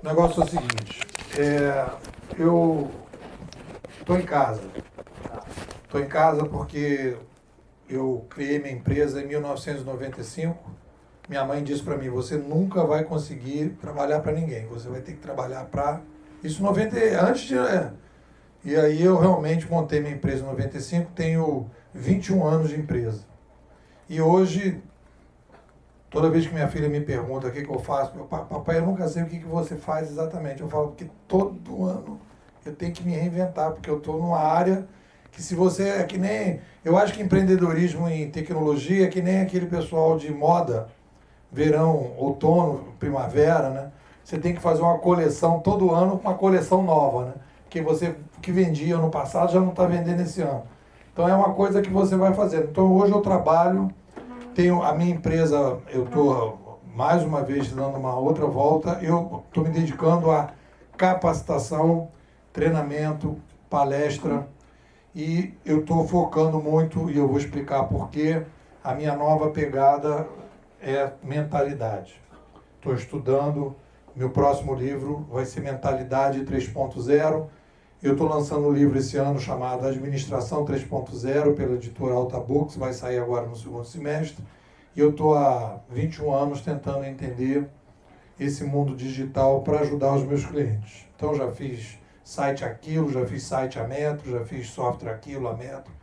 O negócio é o seguinte, eu estou em casa. Estou em casa porque eu criei minha empresa em 1995. Minha mãe disse para mim, você nunca vai conseguir trabalhar para ninguém, você vai ter que trabalhar para... Isso 90, antes de... E aí eu realmente montei minha empresa em 95, tenho 21 anos de empresa. E hoje, toda vez que minha filha me pergunta o que eu faço, papai, eu nunca sei o que você faz exatamente. Eu falo que todo ano eu tenho que me reinventar, porque eu estou numa área que se você... É que nem... Eu acho que empreendedorismo em tecnologia é que nem aquele pessoal de moda, verão, outono, primavera, né? Você tem que fazer uma coleção todo ano, uma coleção nova, né? Que você que vendia no passado já não está vendendo esse ano. Então é uma coisa que você vai fazendo. Então hoje eu trabalho, tenho a minha empresa, eu estou mais uma vez dando uma outra volta, eu estou me dedicando a capacitação, treinamento, palestra, e eu estou focando muito, e eu vou explicar por quê, a minha nova pegada é mentalidade. Estou estudando, meu próximo livro vai ser Mentalidade 3.0. Eu estou lançando um livro esse ano chamado Administração 3.0 pela editora Alta Books, vai sair agora no segundo semestre. E eu estou há 21 anos tentando entender esse mundo digital para ajudar os meus clientes. Então já fiz site Aquilo, já fiz site a metro, já fiz software Aquilo a metro.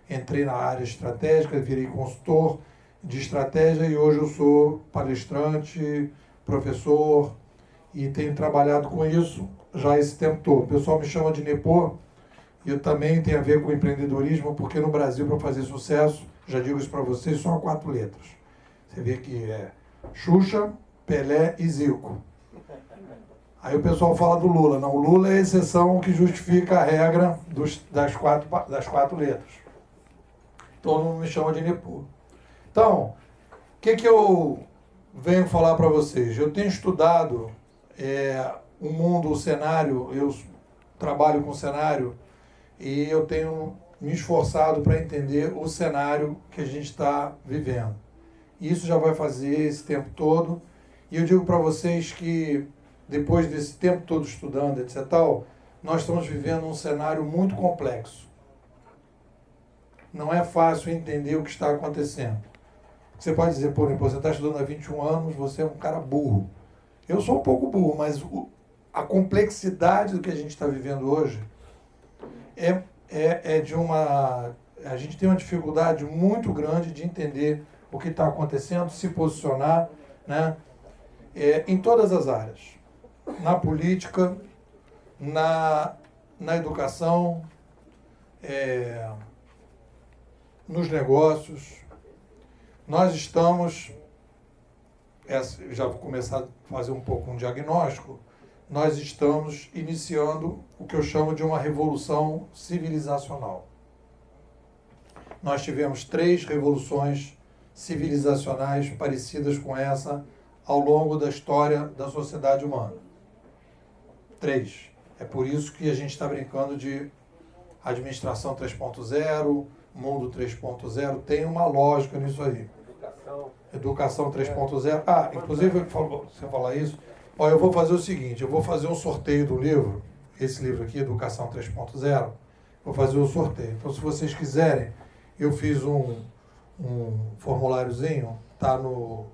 Entrei na área estratégica, virei consultor de estratégia e hoje eu sou palestrante, professor e tenho trabalhado com isso já esse tempo todo. O pessoal me chama de Nepô e eu também tenho a ver com empreendedorismo, porque no Brasil, para fazer sucesso, já digo isso para vocês, são 4 letras. Você vê que é Xuxa, Pelé e Zico. Aí o pessoal fala do Lula. Não, o Lula é a exceção que justifica a regra das quatro letras. Todo mundo me chama de Nepô. Então, o que eu venho falar para vocês? Eu tenho estudado o mundo, o cenário, eu trabalho com cenário e eu tenho me esforçado para entender o cenário que a gente está vivendo. Isso já vai fazer esse tempo todo. E eu digo para vocês que depois desse tempo todo estudando, etc. Nós estamos vivendo um cenário muito complexo. Não é fácil entender o que está acontecendo. Você pode dizer, pô, você está estudando há 21 anos, você é um cara burro. Eu sou um pouco burro, mas a complexidade do que a gente está vivendo hoje é de uma... A gente tem uma dificuldade muito grande de entender o que está acontecendo, se posicionar, né, em todas as áreas. Na política, na educação, nos negócios. Nós estamos, já vou começar a fazer um pouco um diagnóstico, nós estamos iniciando o que eu chamo de uma revolução civilizacional. Nós tivemos 3 revoluções civilizacionais parecidas com essa ao longo da história da sociedade humana. 3. É por isso que a gente está brincando de administração 3.0, mundo 3.0, tem uma lógica nisso aí. Educação 3.0. Ah, inclusive, você falar isso, ó, eu vou fazer o seguinte, eu vou fazer um sorteio do livro, esse livro aqui, Educação 3.0, vou fazer o sorteio. Então, se vocês quiserem, eu fiz um formuláriozinho, tá no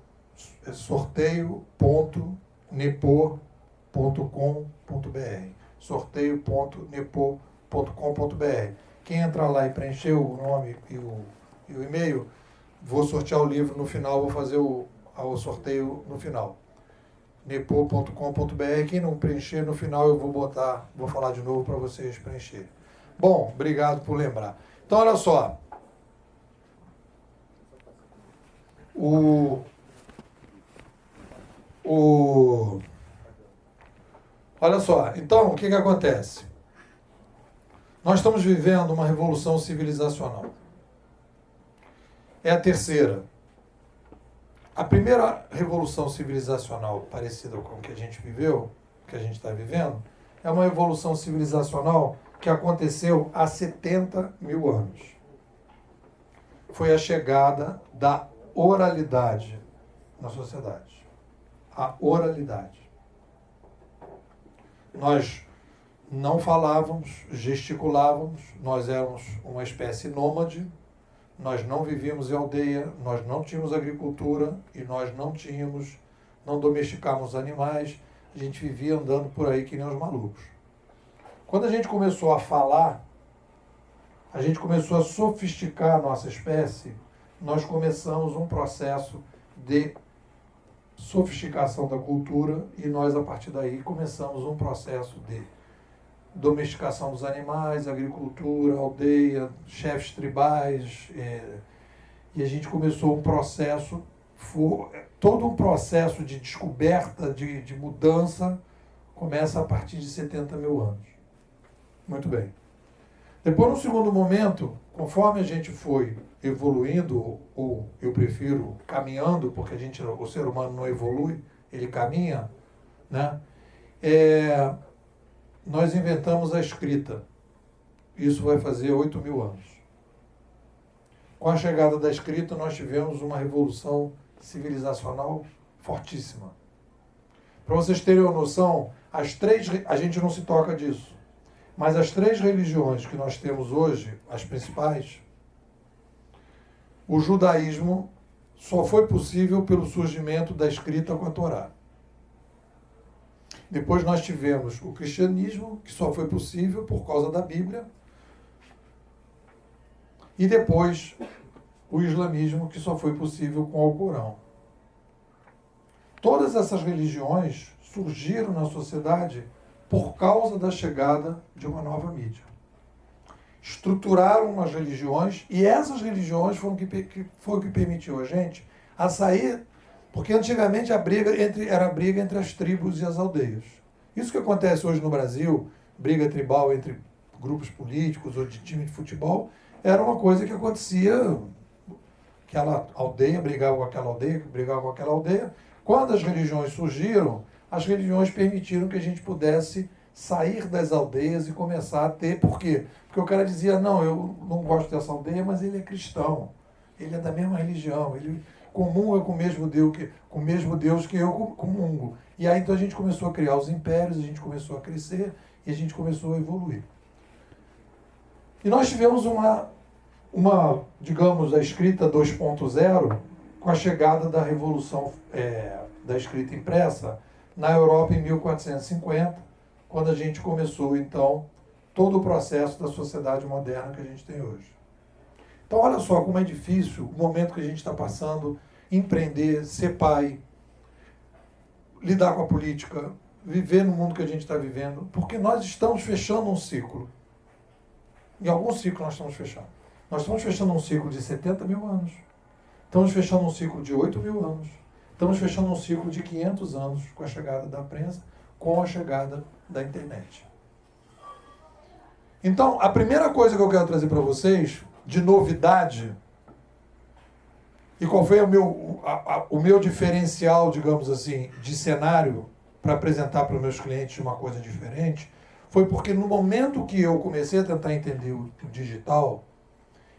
sorteio.nepo.com.br sorteio.nepo.com.br. Quem entrar lá e preencher o nome e o e-mail, vou sortear o livro no final, vou fazer o sorteio no final. nepo.com.br. Quem não preencher, no final eu vou falar de novo para vocês preencherem. Bom, obrigado por lembrar. Então, olha só. Olha só, então, o que acontece? Nós estamos vivendo uma revolução civilizacional. É a terceira. A primeira revolução civilizacional parecida com o que a gente viveu, que a gente está vivendo, é uma revolução civilizacional que aconteceu há 70 mil anos. Foi a chegada da oralidade na sociedade. A oralidade. nós não falávamos, gesticulávamos, nós éramos uma espécie nômade, nós não vivíamos em aldeia, nós não tínhamos agricultura e nós não domesticávamos animais, a gente vivia andando por aí que nem os malucos. Quando a gente começou a falar, a gente começou a sofisticar a nossa espécie, nós começamos um processo de sofisticação da cultura e nós, a partir daí, começamos um processo de domesticação dos animais, agricultura, aldeia, chefes tribais, e a gente começou um processo, todo um processo de descoberta, de mudança, começa a partir de 70 mil anos. Muito bem. Depois, no segundo momento, conforme a gente foi evoluindo, ou eu prefiro caminhando, porque o ser humano não evolui, ele caminha, né? Nós inventamos a escrita. Isso vai fazer 8 mil anos. Com a chegada da escrita, nós tivemos uma revolução civilizacional fortíssima. Para vocês terem uma noção, a gente não se toca disso, mas as 3 religiões que nós temos hoje, as principais, o judaísmo só foi possível pelo surgimento da escrita com a Torá. Depois nós tivemos o cristianismo, que só foi possível por causa da Bíblia. E depois o islamismo, que só foi possível com o Alcorão. Todas essas religiões surgiram na sociedade por causa da chegada de uma nova mídia. Estruturaram as religiões e essas religiões foi o que permitiu a gente a sair. Porque antigamente era a briga entre as tribos e as aldeias. Isso que acontece hoje no Brasil, briga tribal entre grupos políticos ou de time de futebol, era uma coisa que acontecia, aquela aldeia brigava com aquela aldeia, brigava com aquela aldeia. Quando as religiões surgiram, as religiões permitiram que a gente pudesse sair das aldeias e começar a ter. Por quê? Porque o cara dizia, não, eu não gosto dessa aldeia, mas ele é cristão, ele é da mesma religião, ele comunga com o mesmo Deus que eu comungo. E aí então a gente começou a criar os impérios, a gente começou a crescer e a gente começou a evoluir. E nós tivemos digamos, a escrita 2.0 com a chegada da revolução da escrita impressa na Europa em 1450, quando a gente começou então todo o processo da sociedade moderna que a gente tem hoje. Então, olha só como é difícil o momento que a gente está passando, empreender, ser pai, lidar com a política, viver no mundo que a gente está vivendo, porque nós estamos fechando um ciclo. Em algum ciclo nós estamos fechando. Nós estamos fechando um ciclo de 70 mil anos, estamos fechando um ciclo de 8 mil anos, estamos fechando um ciclo de 500 anos com a chegada da prensa, com a chegada da internet. Então, a primeira coisa que eu quero trazer para vocês, de novidade, e qual foi o meu diferencial, digamos assim, de cenário para apresentar para os meus clientes uma coisa diferente, foi porque no momento que eu comecei a tentar entender o digital,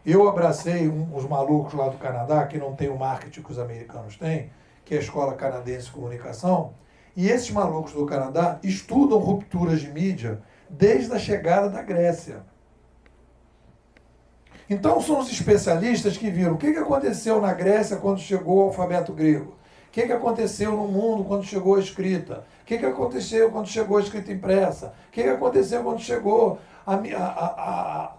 eu abracei os malucos lá do Canadá, que não tem o marketing que os americanos têm, que é a Escola Canadense de Comunicação, e esses malucos do Canadá estudam rupturas de mídia desde a chegada da Grécia. Então são os especialistas que viram o que aconteceu na Grécia quando chegou o alfabeto grego, o que aconteceu no mundo quando chegou a escrita, o que aconteceu quando chegou a escrita impressa, o que aconteceu quando chegou a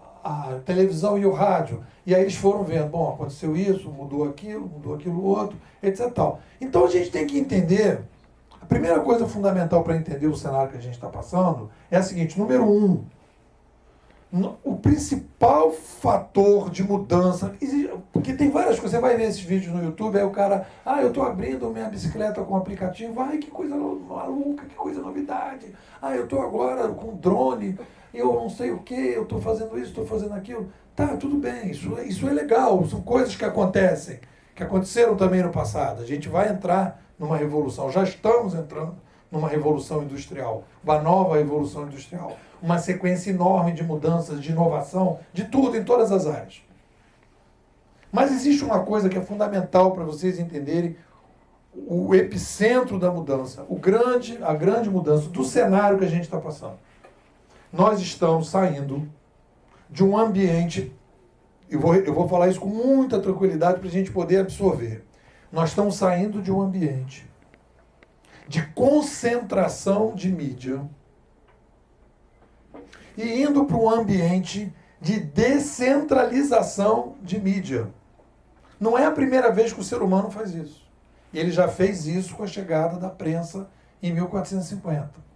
televisão e o rádio. E aí eles foram vendo, bom, aconteceu isso, mudou aquilo outro, etc. Então a gente tem que entender, a primeira coisa fundamental para entender o cenário que a gente está passando é a seguinte: número 1, o principal fator de mudança, porque tem várias coisas, você vai ver esses vídeos no YouTube, aí o cara, eu estou abrindo minha bicicleta com um aplicativo, que coisa maluca, que coisa novidade, eu estou agora com drone, eu não sei o que, eu estou fazendo isso, estou fazendo aquilo. Tá, tudo bem, isso é legal, são coisas que acontecem, que aconteceram também no passado. A gente vai entrar numa revolução, já estamos entrando numa revolução industrial, uma nova revolução industrial, uma sequência enorme de mudanças, de inovação, de tudo, em todas as áreas. Mas existe uma coisa que é fundamental para vocês entenderem o epicentro da mudança, a grande mudança do cenário que a gente está passando. Nós estamos saindo de um ambiente, eu vou falar isso com muita tranquilidade para a gente poder absorver. Nós estamos saindo de um ambiente de concentração de mídia e indo para um ambiente de descentralização de mídia. Não é a primeira vez que o ser humano faz isso. Ele já fez isso com a chegada da prensa em 1450.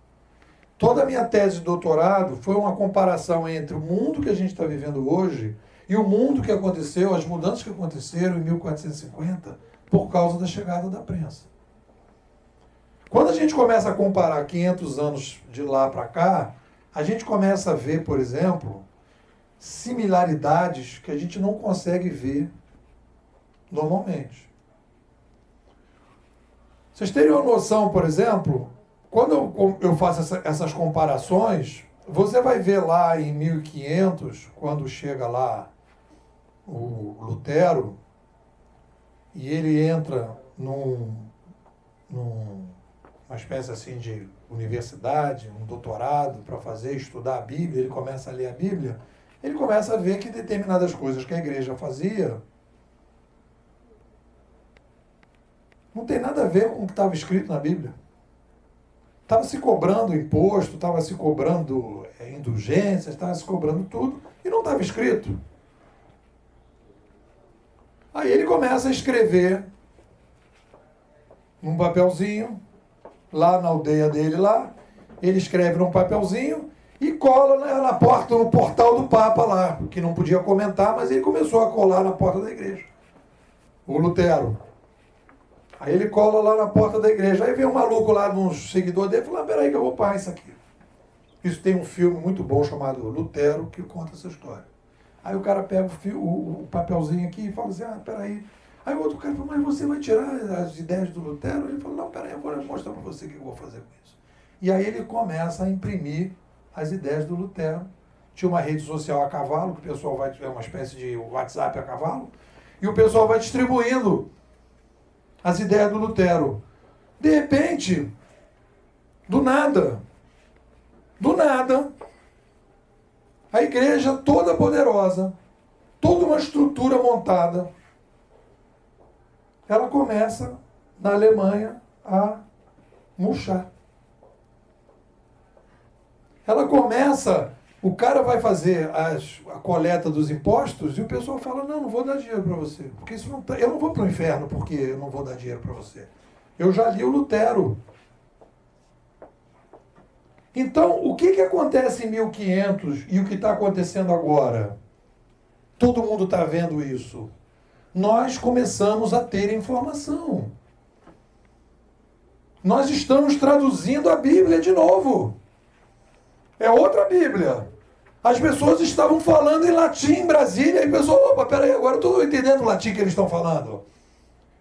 Toda a minha tese de doutorado foi uma comparação entre o mundo que a gente está vivendo hoje e o mundo que aconteceu, as mudanças que aconteceram em 1450 por causa da chegada da prensa. Quando a gente começa a comparar 500 anos de lá para cá, a gente começa a ver, por exemplo, similaridades que a gente não consegue ver normalmente. Vocês terem uma noção, por exemplo, quando eu faço essas comparações, você vai ver lá em 1500, quando chega lá o Lutero, e ele entra numa espécie assim de universidade, um doutorado para estudar a Bíblia, ele começa a ler a Bíblia, ele começa a ver que determinadas coisas que a igreja fazia não tem nada a ver com o que estava escrito na Bíblia. Estava se cobrando imposto, estava se cobrando indulgências, estava se cobrando tudo, e não estava escrito. Aí ele começa a escrever num papelzinho, lá na aldeia dele lá, ele escreve num papelzinho e cola na porta, no portal do Papa lá, que não podia comentar, mas ele começou a colar na porta da igreja. O Lutero. Aí ele cola lá na porta da igreja. Aí vem um maluco lá, uns seguidores dele, e fala, peraí que eu vou parar isso aqui. Isso tem um filme muito bom chamado Lutero, que conta essa história. Aí o cara pega o papelzinho aqui e fala assim, peraí. Aí o outro cara fala, mas você vai tirar as ideias do Lutero? Ele fala, não, peraí, eu vou mostrar para você o que eu vou fazer com isso. E aí ele começa a imprimir as ideias do Lutero. Tinha uma rede social a cavalo, que o pessoal é uma espécie de WhatsApp a cavalo, e o pessoal vai distribuindo as ideias do Lutero. De repente, do nada, a igreja toda poderosa, toda uma estrutura montada, ela começa, na Alemanha, a murchar. Ela começa, o cara vai fazer a coleta dos impostos e o pessoal fala, não vou dar dinheiro para você. Porque isso não tá, eu não vou para o inferno porque eu não vou dar dinheiro para você. Eu já li o Lutero. Então, o que acontece em 1500 e o que está acontecendo agora? Todo mundo está vendo isso. Nós começamos a ter informação. Nós estamos traduzindo a Bíblia de novo. É outra Bíblia. As pessoas estavam falando em latim em Brasília e o pessoal, opa, peraí, agora eu estou entendendo o latim que eles estão falando.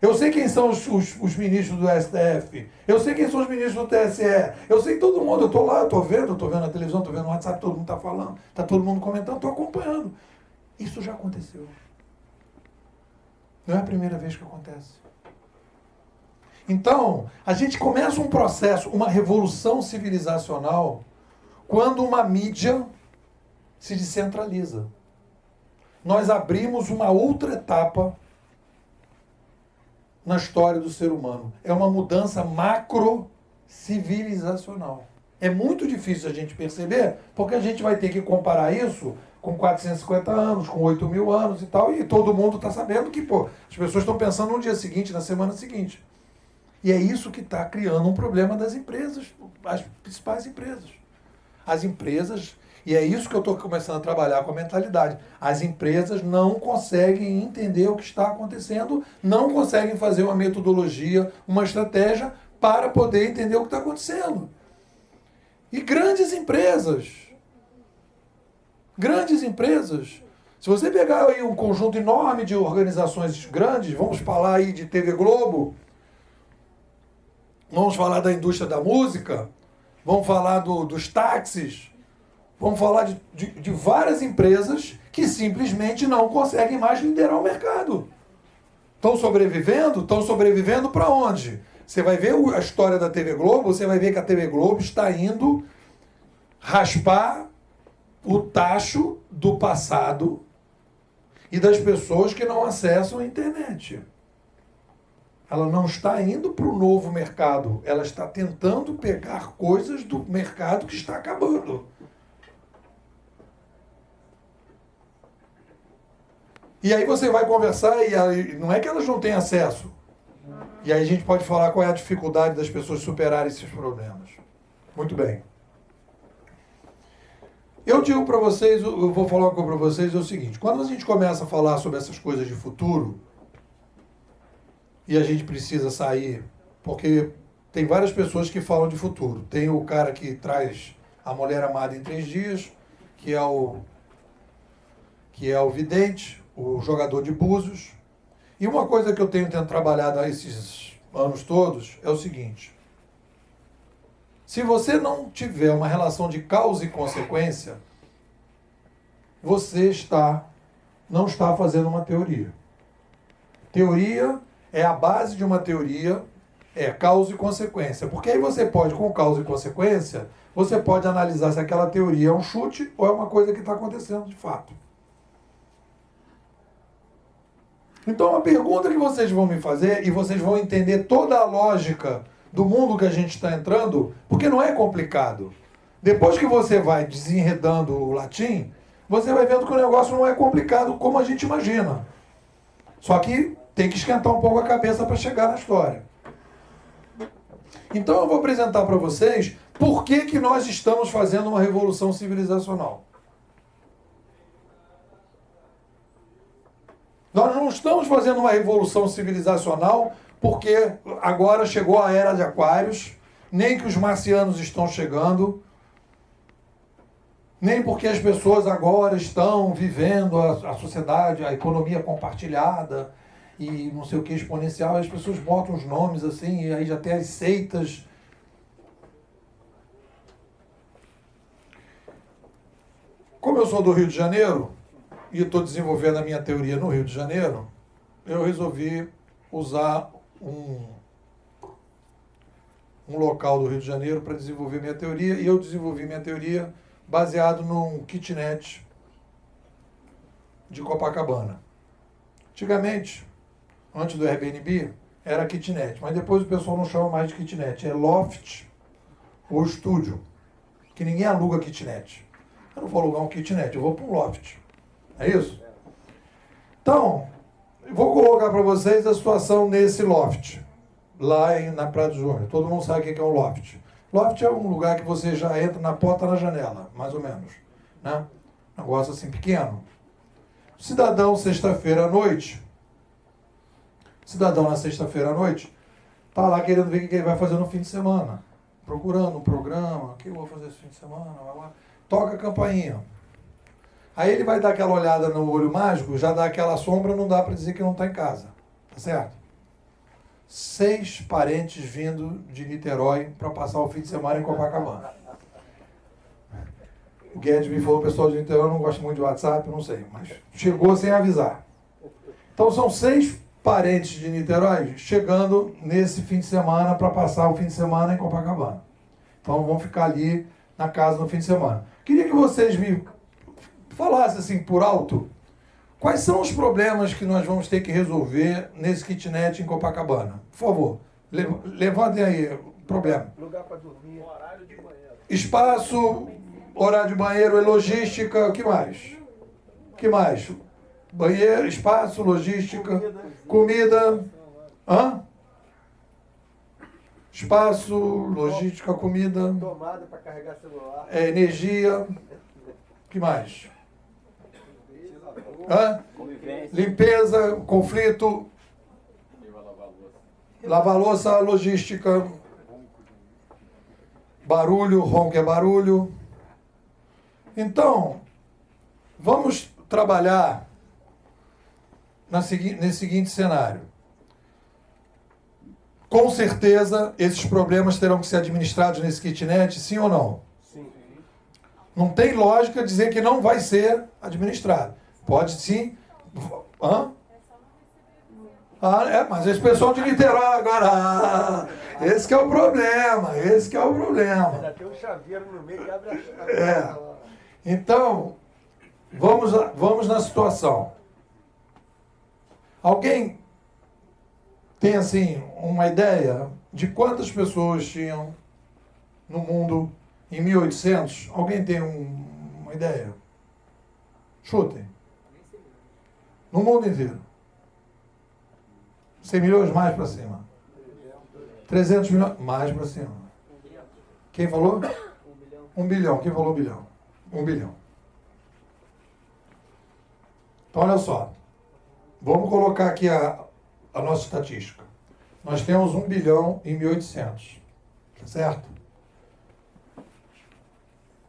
Eu sei quem são os ministros do STF, eu sei quem são os ministros do TSE, eu sei todo mundo, eu estou lá, estou vendo na televisão, estou vendo no WhatsApp, todo mundo está falando, está todo mundo comentando, estou acompanhando. Isso já aconteceu. Não é a primeira vez que acontece. Então, a gente começa um processo, uma revolução civilizacional, quando uma mídia se descentraliza. Nós abrimos uma outra etapa na história do ser humano. É uma mudança macro-civilizacional. É muito difícil a gente perceber, porque a gente vai ter que comparar isso com 450 anos, com 8.000 anos e tal, e todo mundo está sabendo que, as pessoas estão pensando no dia seguinte, na semana seguinte. E é isso que está criando um problema das empresas, as principais empresas. As empresas, e é isso que eu estou começando a trabalhar com a mentalidade, as empresas não conseguem entender o que está acontecendo, não conseguem fazer uma metodologia, uma estratégia para poder entender o que está acontecendo. E grandes empresas, se você pegar aí um conjunto enorme de organizações grandes, vamos falar aí de TV Globo, vamos falar da indústria da música, vamos falar dos táxis, vamos falar de várias empresas que simplesmente não conseguem mais liderar o mercado. Estão sobrevivendo? Estão sobrevivendo para onde? Você vai ver a história da TV Globo, você vai ver que a TV Globo está indo raspar o tacho do passado e das pessoas que não acessam a internet. Ela não está indo para o novo mercado, ela está tentando pegar coisas do mercado que está acabando. E aí você vai conversar e aí, não é que elas não têm acesso. E aí a gente pode falar qual é a dificuldade das pessoas superarem esses problemas. Muito bem. Eu digo para vocês, eu vou falar uma coisa para vocês, é o seguinte. Quando a gente começa a falar sobre essas coisas de futuro, e a gente precisa sair, porque tem várias pessoas que falam de futuro. Tem o cara que traz a mulher amada em 3 dias, que é o vidente, o jogador de búzios. E uma coisa que eu tenho trabalhado há esses anos todos é o seguinte. Se você não tiver uma relação de causa e consequência, você não está fazendo uma teoria. Teoria é a base de uma teoria, é causa e consequência. Porque aí você pode, com causa e consequência, você pode analisar se aquela teoria é um chute ou é uma coisa que está acontecendo de fato. Então, a pergunta que vocês vão me fazer, e vocês vão entender toda a lógica do mundo que a gente está entrando, porque não é complicado. Depois que você vai desenredando o latim, você vai vendo que o negócio não é complicado como a gente imagina. Só que tem que esquentar um pouco a cabeça para chegar na história. Então eu vou apresentar para vocês por que nós estamos fazendo uma revolução civilizacional. Nós não estamos fazendo uma revolução civilizacional porque agora chegou a era de Aquários, nem que os marcianos estão chegando, nem porque as pessoas agora estão vivendo a sociedade, a economia compartilhada e não sei o que exponencial. As pessoas botam os nomes assim e aí já tem as seitas. Como eu sou do Rio de Janeiro, e estou desenvolvendo a minha teoria no Rio de Janeiro, eu resolvi usar um local do Rio de Janeiro para desenvolver minha teoria, e eu desenvolvi minha teoria baseado num kitnet de Copacabana. Antigamente, antes do Airbnb, era kitnet, mas depois o pessoal não chama mais de kitnet, é loft ou estúdio, que ninguém aluga kitnet. Eu não vou alugar um kitnet, eu vou para um loft. É isso? Então, eu vou colocar para vocês a situação nesse loft, lá na Praia do Júnior. Todo mundo sabe o que é um loft. Loft é um lugar que você já entra na porta, na janela, mais ou menos. Né? Negócio assim pequeno. Cidadão, sexta-feira à noite, na sexta-feira à noite, tá lá querendo ver o que ele vai fazer no fim de semana. Procurando um programa, o que eu vou fazer esse fim de semana, vai lá. Toca a campainha. Aí ele vai dar aquela olhada no olho mágico, já dá aquela sombra, não dá para dizer que não está em casa. Tá certo? 6 parentes vindo de Niterói para passar o fim de semana em Copacabana. O Guedes me falou, o pessoal de Niterói não gosta muito de WhatsApp, não sei, mas chegou sem avisar. Então são 6 parentes de Niterói chegando nesse fim de semana para passar o fim de semana em Copacabana. Então vão ficar ali na casa no fim de semana. Queria que vocês me falassem assim por alto, quais são os problemas que nós vamos ter que resolver nesse kitnet em Copacabana? Por favor, levantem aí o problema. Lugar para dormir. Horário de banheiro. Espaço, horário de banheiro, logística, o que mais? O que mais? Banheiro, espaço, logística, comida. Hã? Espaço, logística, comida. Tomada para carregar celular. Energia. O que mais? Hã? Limpeza, conflito. Lavar louça, logística. Barulho, ronco é barulho. Então, vamos trabalhar nesse seguinte cenário. Com certeza, esses problemas terão que ser administrados nesse kitnet, sim ou não? Sim. Não tem lógica dizer que não vai ser administrado. Pode sim. Hã? Mas esse pessoal de Niterói agora, esse que é o problema, esse que é o problema. Ainda tem um chaveiro no meio que abre a chave. É. Então, vamos na situação. Alguém tem, assim, uma ideia de quantas pessoas tinham no mundo em 1800? Alguém tem uma ideia? Chutem. No mundo inteiro. 100 milhões mais para cima. 300 milhões mais para cima. Quem falou? 1 bilhão. Quem falou bilhão? 1 bilhão. Então, olha só. Vamos colocar aqui a nossa estatística. Nós temos 1 bilhão em 1800. Certo?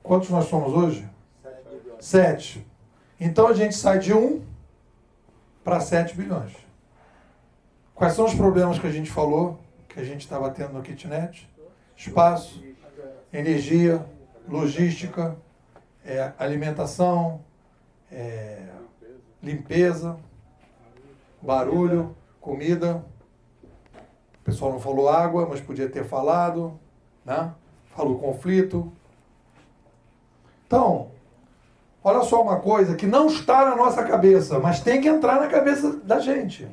Quantos nós somos hoje? 7. Então, a gente sai de 1 para 7 bilhões. Quais são os problemas que a gente falou, que a gente estava tendo no kitnet? Espaço, energia, logística, alimentação, limpeza, barulho, comida. O pessoal não falou água, mas podia ter falado, né? Falou conflito. Então, olha só uma coisa que não está na nossa cabeça, mas tem que entrar na cabeça da gente.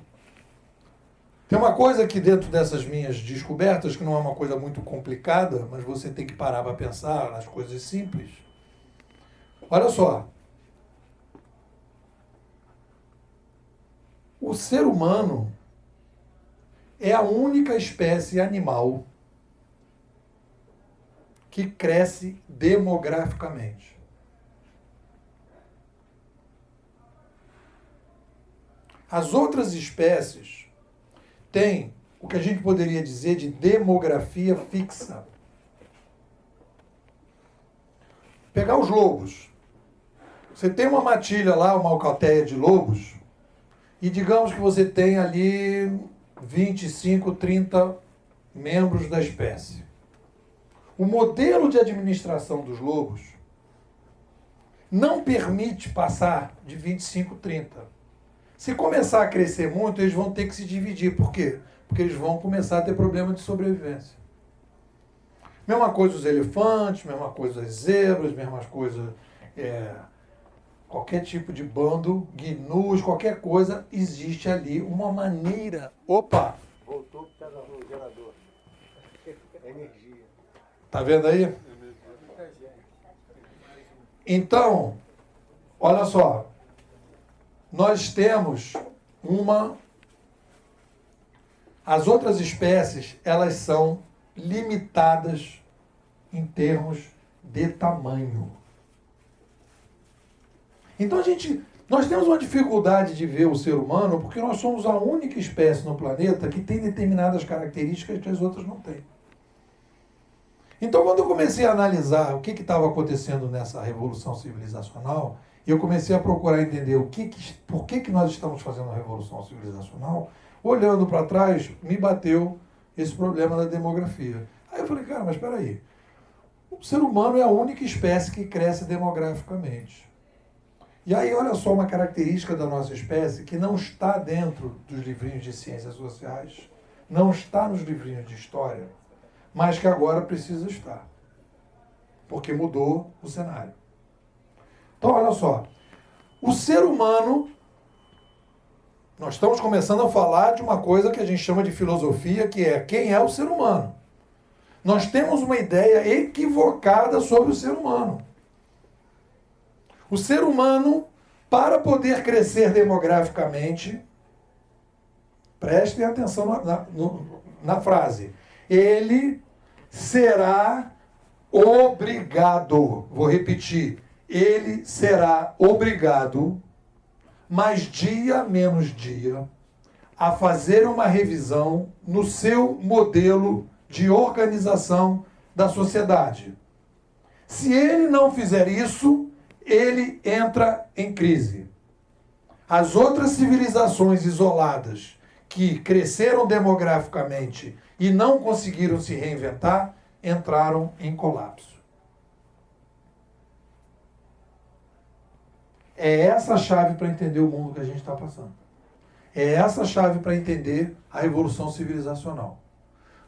Tem uma coisa aqui dentro dessas minhas descobertas, que não é uma coisa muito complicada, mas você tem que parar para pensar nas coisas simples. Olha só. O ser humano é a única espécie animal que cresce demograficamente. As outras espécies têm o que a gente poderia dizer de demografia fixa. Pegar os lobos. Você tem uma matilha lá, uma alcateia de lobos, e digamos que você tem ali 25, 30 membros da espécie. O modelo de administração dos lobos não permite passar de 25, 30. Se começar a crescer muito, eles vão ter que se dividir. Por quê? Porque eles vão começar a ter problema de sobrevivência. Mesma coisa os elefantes, mesma coisa as zebras, mesma coisa qualquer tipo de bando, gnus, qualquer coisa, existe ali uma maneira. Opa! Voltou por causa do gerador. Energia. Tá vendo aí? Então, olha só. Nós temos as outras espécies, elas são limitadas em termos de tamanho. Então nós temos uma dificuldade de ver o ser humano porque nós somos a única espécie no planeta que tem determinadas características que as outras não têm. Então, quando eu comecei a analisar o que estava acontecendo nessa revolução civilizacional, eu comecei a procurar entender por que nós estamos fazendo a revolução civilizacional, olhando para trás, me bateu esse problema da demografia. Aí eu falei, cara, mas espera aí. O ser humano é a única espécie que cresce demograficamente. E aí, olha só uma característica da nossa espécie que não está dentro dos livrinhos de ciências sociais, não está nos livrinhos de história, mas que agora precisa estar. Porque mudou o cenário. Então, olha só. O ser humano, nós estamos começando a falar de uma coisa que a gente chama de filosofia, que é quem é o ser humano. Nós temos uma ideia equivocada sobre o ser humano. O ser humano, para poder crescer demograficamente, prestem atenção na frase, ele será obrigado, vou repetir, ele será obrigado, mais dia menos dia, a fazer uma revisão no seu modelo de organização da sociedade. Se ele não fizer isso, ele entra em crise. As outras civilizações isoladas que cresceram demograficamente e não conseguiram se reinventar, entraram em colapso. É essa a chave para entender o mundo que a gente está passando. É essa a chave para entender a revolução civilizacional.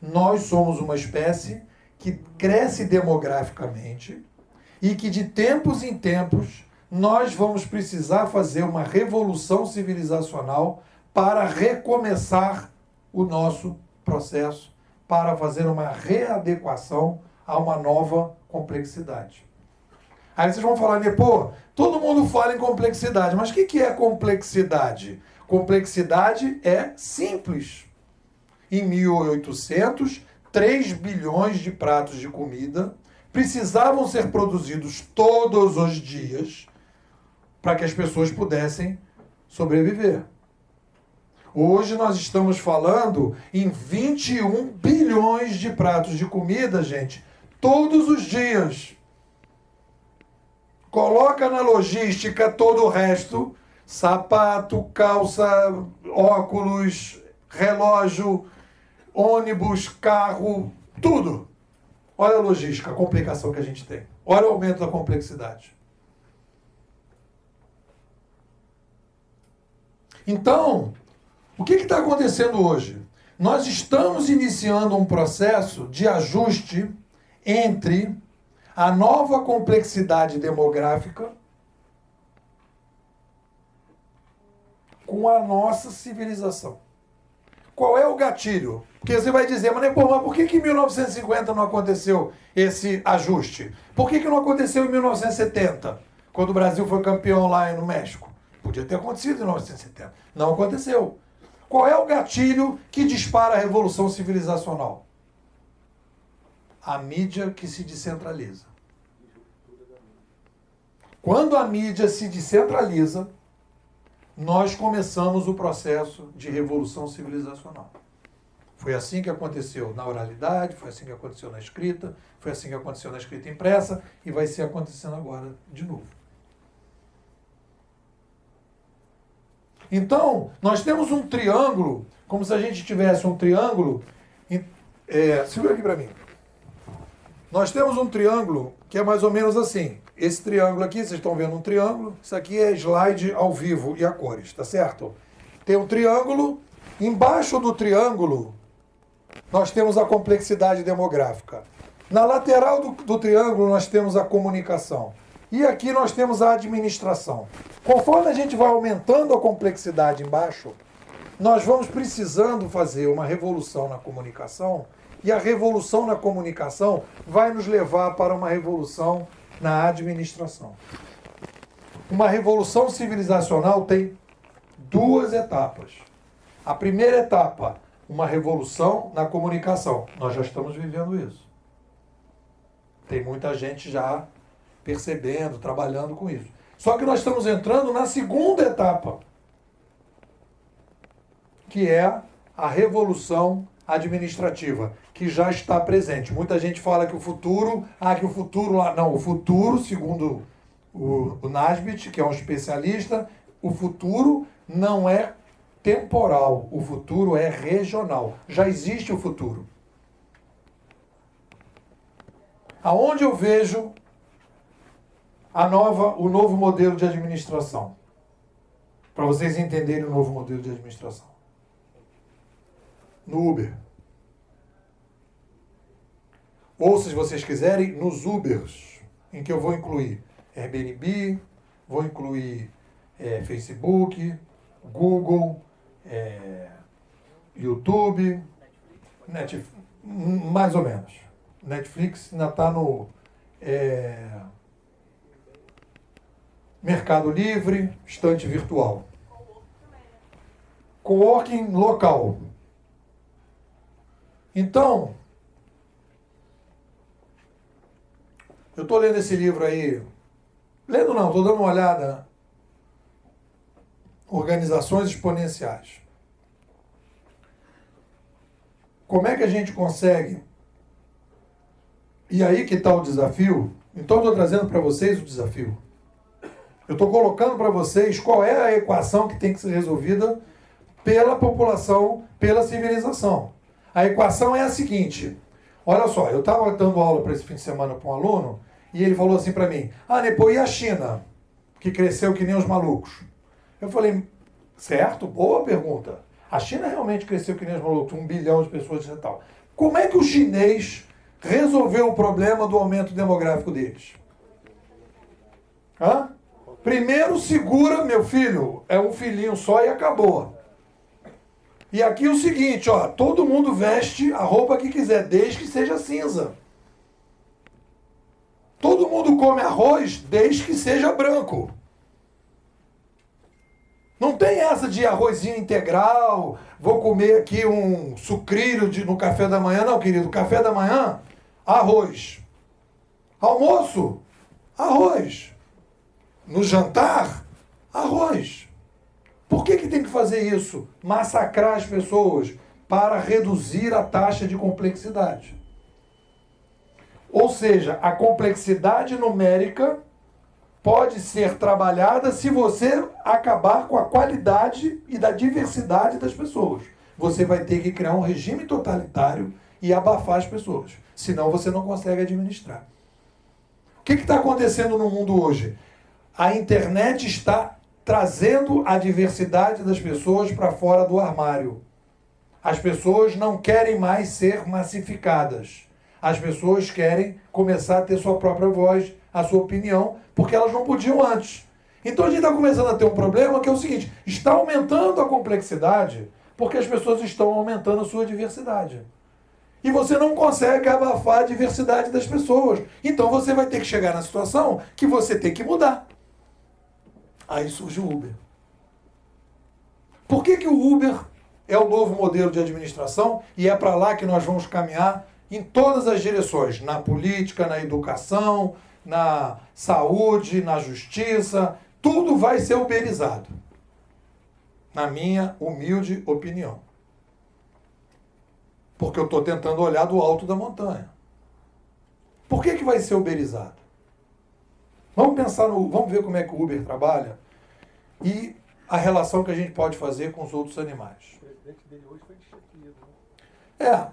Nós somos uma espécie que cresce demograficamente e que de tempos em tempos nós vamos precisar fazer uma revolução civilizacional para recomeçar o nosso processo, para fazer uma readequação a uma nova complexidade. Aí vocês vão falar, pô, todo mundo fala em complexidade, mas o que é complexidade? Complexidade é simples. Em 1800, 3 bilhões de pratos de comida precisavam ser produzidos todos os dias para que as pessoas pudessem sobreviver. Hoje nós estamos falando em 21 bilhões de pratos de comida, gente, todos os dias. Coloca na logística todo o resto, sapato, calça, óculos, relógio, ônibus, carro, tudo. Olha a logística, a complicação que a gente tem. Olha o aumento da complexidade. Então, o que está acontecendo hoje? Nós estamos iniciando um processo de ajuste entre a nova complexidade demográfica com a nossa civilização. Qual é o gatilho? Porque você vai dizer, mas por que em 1950 não aconteceu esse ajuste? Por que não aconteceu em 1970, quando o Brasil foi campeão lá no México? Podia ter acontecido em 1970. Não aconteceu. Qual é o gatilho que dispara a revolução civilizacional? A mídia que se descentraliza. Quando a mídia se descentraliza, nós começamos o processo de revolução civilizacional. Foi assim que aconteceu na oralidade, foi assim que aconteceu na escrita, foi assim que aconteceu na escrita impressa e vai ser acontecendo agora de novo. Então, nós temos um triângulo, como se a gente tivesse um triângulo. Segura aqui para mim. Nós temos um triângulo que é mais ou menos assim. Esse triângulo aqui, vocês estão vendo um triângulo. Isso aqui é slide ao vivo e a cores, tá certo? Tem um triângulo. Embaixo do triângulo, nós temos a complexidade demográfica. Na lateral do triângulo, nós temos a comunicação. E aqui nós temos a administração. Conforme a gente vai aumentando a complexidade embaixo, nós vamos precisando fazer uma revolução na comunicação, e a revolução na comunicação vai nos levar para uma revolução na administração. Uma revolução civilizacional tem 2 etapas. A primeira etapa, uma revolução na comunicação. Nós já estamos vivendo isso. Tem muita gente já percebendo, trabalhando com isso. Só que nós estamos entrando na segunda etapa, que é a revolução administrativa, que já está presente. Muita gente fala que o futuro, o futuro, segundo o Nasbit, que é um especialista, o futuro não é temporal, o futuro é regional. Já existe o futuro. Aonde eu vejo o novo modelo de administração? Para vocês entenderem o novo modelo de administração. No Uber. Ou, se vocês quiserem, nos Ubers, em que eu vou incluir Airbnb, vou incluir Facebook, Google, YouTube, Netflix, mais ou menos. Netflix ainda está no Mercado Livre, estante virtual. Coworking local. Então, eu estou lendo esse livro aí. Lendo não, estou dando uma olhada. Organizações exponenciais. Como é que a gente consegue? E aí que está o desafio. Então eu estou trazendo para vocês o desafio. Eu estou colocando para vocês qual é a equação que tem que ser resolvida pela população, pela civilização. A equação é a seguinte. Olha só, eu estava dando aula para esse fim de semana para um aluno e ele falou assim para mim, e a China, que cresceu que nem os malucos? Eu falei, Certo? Boa pergunta. A China realmente cresceu que nem os malucos, 1 bilhão de pessoas e tal. Como é que o chinês resolveu o problema do aumento demográfico deles? Hã? Primeiro segura, meu filho, é um filhinho só e acabou. E aqui é o seguinte, ó, todo mundo veste a roupa que quiser, desde que seja cinza. Todo mundo come arroz, desde que seja branco. Não tem essa de arrozinho integral, vou comer aqui um sucrilho no café da manhã. Não, querido, café da manhã, arroz. Almoço, arroz. No jantar, arroz. Por que tem que fazer isso? Massacrar as pessoas para reduzir a taxa de complexidade. Ou seja, a complexidade numérica pode ser trabalhada se você acabar com a qualidade e da diversidade das pessoas. Você vai ter que criar um regime totalitário e abafar as pessoas. Senão você não consegue administrar. O que está acontecendo no mundo hoje? A internet está trazendo a diversidade das pessoas para fora do armário. As pessoas não querem mais ser massificadas. As pessoas querem começar a ter sua própria voz, a sua opinião, porque elas não podiam antes. Então a gente está começando a ter um problema que é o seguinte, está aumentando a complexidade porque as pessoas estão aumentando a sua diversidade. E você não consegue abafar a diversidade das pessoas. Então você vai ter que chegar na situação que você tem que mudar. Aí surge o Uber. Por que o Uber é o novo modelo de administração e é para lá que nós vamos caminhar em todas as direções? Na política, na educação, na saúde, na justiça, tudo vai ser uberizado. Na minha humilde opinião. Porque eu estou tentando olhar do alto da montanha. Por que vai ser uberizado? Vamos ver como é que o Uber trabalha e a relação que a gente pode fazer com os outros animais. O presidente dele hoje foi destituído, né?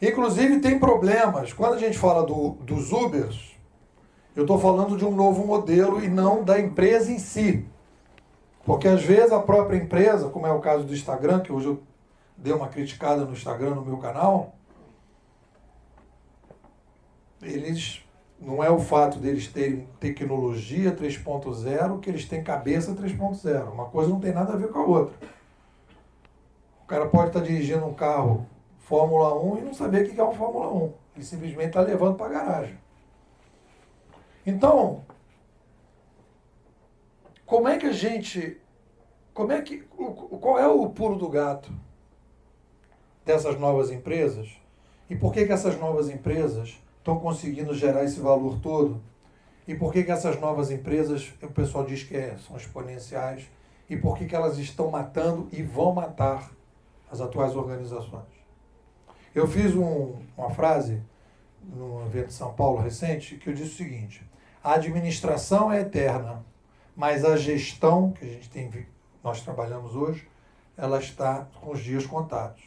Inclusive tem problemas. Quando a gente fala dos Ubers, eu estou falando de um novo modelo e não da empresa em si. Porque às vezes a própria empresa, como é o caso do Instagram, que hoje eu dei uma criticada no Instagram, no meu canal, não é o fato deles terem tecnologia 3.0 que eles têm cabeça 3.0. Uma coisa não tem nada a ver com a outra. O cara pode estar dirigindo um carro Fórmula 1 e não saber o que é um Fórmula 1. Ele simplesmente está levando para a garagem. Então, qual é o pulo do gato dessas novas empresas? E por que essas novas empresas estão conseguindo gerar esse valor todo? E por que essas novas empresas, o pessoal diz que são exponenciais? E por que elas estão matando e vão matar as atuais organizações? Eu fiz uma frase num evento de São Paulo recente que eu disse o seguinte: a administração é eterna, mas a gestão que nós trabalhamos hoje, ela está com os dias contados.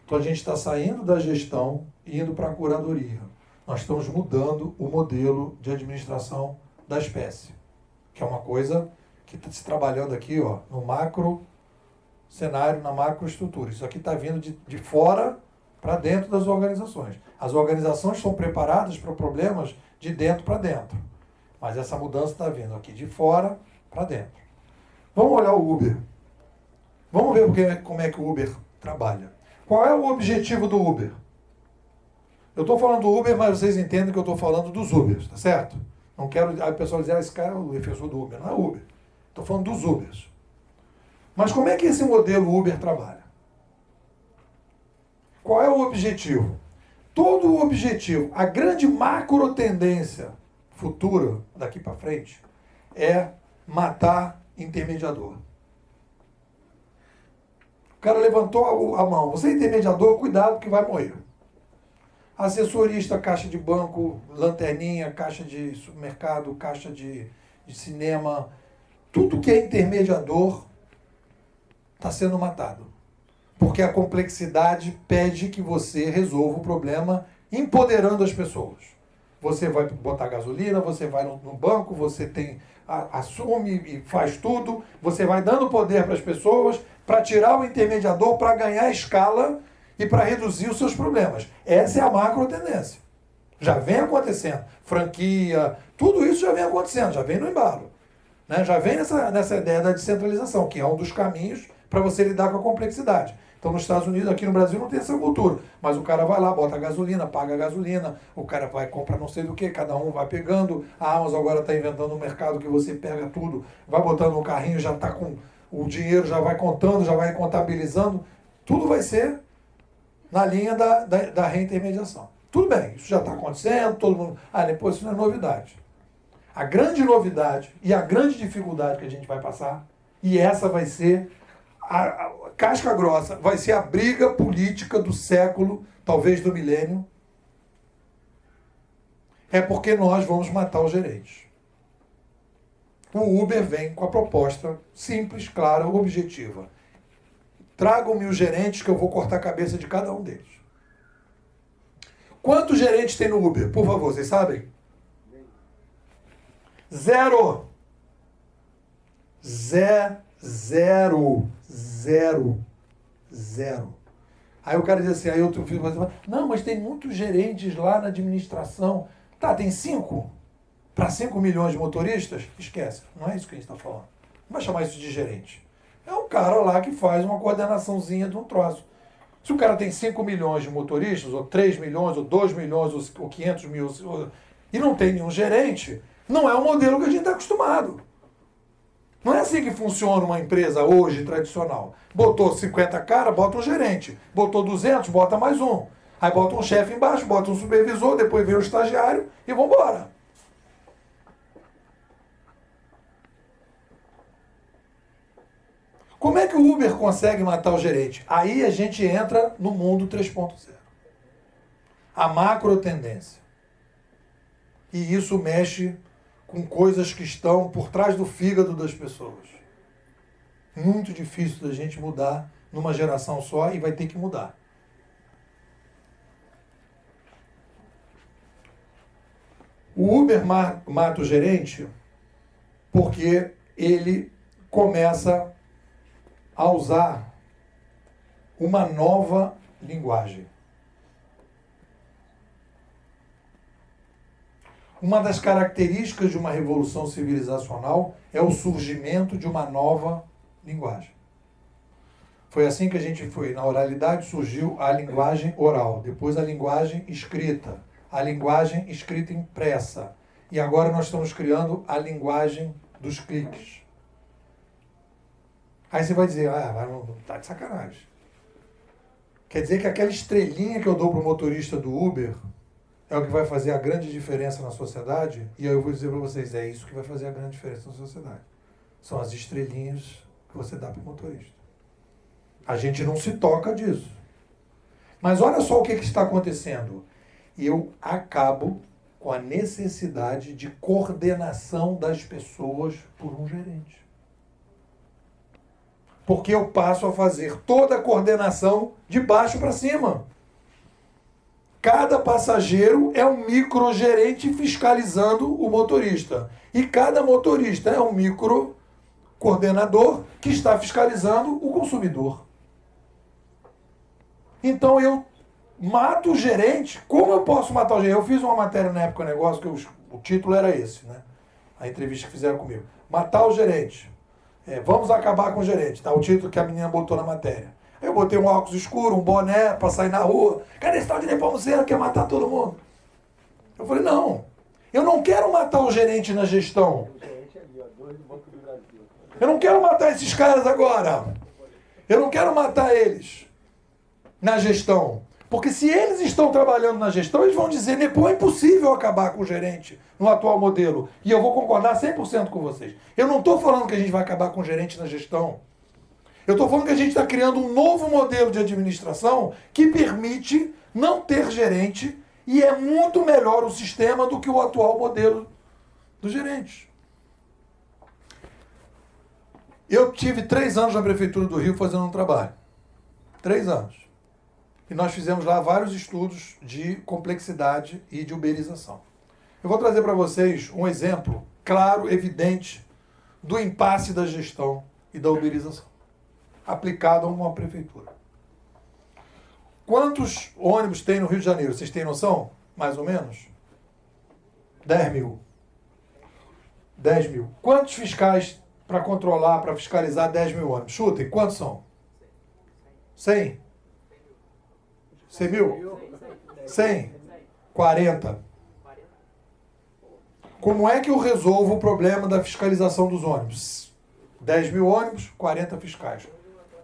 Então a gente está saindo da gestão e indo para a curadoria. Nós estamos mudando o modelo de administração da espécie, que é uma coisa que está se trabalhando aqui, ó, no macro cenário, na macroestrutura. Isso aqui está vindo de fora para dentro das organizações. As organizações estão preparadas para problemas de dentro para dentro. Mas essa mudança está vindo aqui de fora para dentro. Vamos olhar o Uber. Vamos ver como é que o Uber trabalha. Qual é o objetivo do Uber? Eu estou falando do Uber, mas vocês entendem que eu estou falando dos Ubers, tá certo? Não quero a pessoa dizer, esse cara é o defensor do Uber. Não é Uber. Estou falando dos Ubers. Mas como é que esse modelo Uber trabalha? Qual é o objetivo? Todo o objetivo, a grande macro tendência futura, daqui para frente, é matar intermediador. O cara levantou a mão. Você é intermediador, cuidado que vai morrer. Assessorista, caixa de banco, lanterninha, caixa de supermercado, caixa de cinema, tudo que é intermediador está sendo matado. Porque a complexidade pede que você resolva o problema empoderando as pessoas. Você vai botar gasolina, você vai no banco, você assume e faz tudo, você vai dando poder para as pessoas para tirar o intermediador, para ganhar escala e para reduzir os seus problemas. Essa é a macro tendência. Já vem acontecendo. Franquia, tudo isso já vem acontecendo, já vem no embalo. Né? Já vem nessa ideia da descentralização, que é um dos caminhos para você lidar com a complexidade. Então, nos Estados Unidos, aqui no Brasil, não tem essa cultura. Mas o cara vai lá, bota a gasolina, paga a gasolina, o cara vai comprar não sei do que, cada um vai pegando. A Amazon agora está inventando um mercado que você pega tudo, vai botando no carrinho, já está com o dinheiro, já vai contando, já vai contabilizando. Tudo vai ser na linha da reintermediação. Tudo bem, isso já está acontecendo, todo mundo... depois isso não é novidade. A grande novidade e a grande dificuldade que a gente vai passar, e essa vai ser... A casca grossa vai ser a briga política do século, talvez do milênio, é porque nós vamos matar os gerentes. O Uber vem com a proposta simples, clara, objetiva. Tragam-me os gerentes que eu vou cortar a cabeça de cada um deles. Quantos gerentes tem no Uber? Por favor, vocês sabem? 0. Zero. Aí o cara diz assim, aí outro filho vai dizer, não, mas tem muitos gerentes lá na administração. Tá, tem 5? Para 5 milhões de motoristas? Esquece, não é isso que a gente está falando. Não vai chamar isso de gerente. É um cara lá que faz uma coordenaçãozinha de um troço. Se o cara tem 5 milhões de motoristas, ou 3 milhões, ou 2 milhões, ou 500 mil, e não tem nenhum gerente, não é o modelo que a gente está acostumado. Não é assim que funciona uma empresa hoje tradicional. Botou 50 caras, bota um gerente. Botou 200, bota mais um. Aí bota um chefe embaixo, bota um supervisor, depois vem o estagiário e vamos embora. Como é que o Uber consegue matar o gerente? Aí a gente entra no mundo 3.0. A macro tendência. E isso mexe com coisas que estão por trás do fígado das pessoas. Muito difícil da gente mudar numa geração só e vai ter que mudar. O Uber mata o gerente porque ele começa a usar uma nova linguagem. Uma das características de uma revolução civilizacional é o surgimento de uma nova linguagem. Foi assim que a gente foi. Na oralidade surgiu a linguagem oral, depois a linguagem escrita, a linguagem escrita impressa. E agora nós estamos criando a linguagem dos cliques. Aí você vai dizer, não tá de sacanagem. Quer dizer que aquela estrelinha que eu dou para o motorista do Uber é o que vai fazer a grande diferença na sociedade? E aí eu vou dizer para vocês, é isso que vai fazer a grande diferença na sociedade. São as estrelinhas que você dá para o motorista. A gente não se toca disso. Mas olha só o que está acontecendo. Eu acabo com a necessidade de coordenação das pessoas por um gerente. Porque eu passo a fazer toda a coordenação de baixo para cima. Cada passageiro é um microgerente fiscalizando o motorista. E cada motorista é um microcoordenador que está fiscalizando o consumidor. Então eu mato o gerente. Como eu posso matar o gerente? Eu fiz uma matéria na época do negócio que o título era esse, né? A entrevista que fizeram comigo. Matar o gerente. Vamos acabar com o gerente. Tá o título que a menina botou na matéria. Aí eu botei um óculos escuro, um boné para sair na rua. Cadê esse tal de Nepomuceno? Quer matar todo mundo? Eu falei, não. Eu não quero matar o gerente na gestão. Eu não quero matar esses caras agora. Eu não quero matar eles na gestão. Porque se eles estão trabalhando na gestão, eles vão dizer, Nepo, é impossível acabar com o gerente no atual modelo. E eu vou concordar 100% com vocês. Eu não estou falando que a gente vai acabar com o gerente na gestão. Eu estou falando que a gente está criando um novo modelo de administração que permite não ter gerente e é muito melhor o sistema do que o atual modelo dos gerentes. Eu tive 3 anos na Prefeitura do Rio fazendo um trabalho. 3 anos. E nós fizemos lá vários estudos de complexidade e de uberização. Eu vou trazer para vocês um exemplo claro, evidente, do impasse da gestão e da uberização, aplicado a uma prefeitura. Quantos ônibus tem no Rio de Janeiro? Vocês têm noção? Mais ou menos? 10 mil. 10 mil. Quantos fiscais para controlar, para fiscalizar 10 mil ônibus? Chutem, quantos são? 100? 100 mil? 100? 40. Como é que eu resolvo o problema da fiscalização dos ônibus? 10 mil ônibus, 40 fiscais.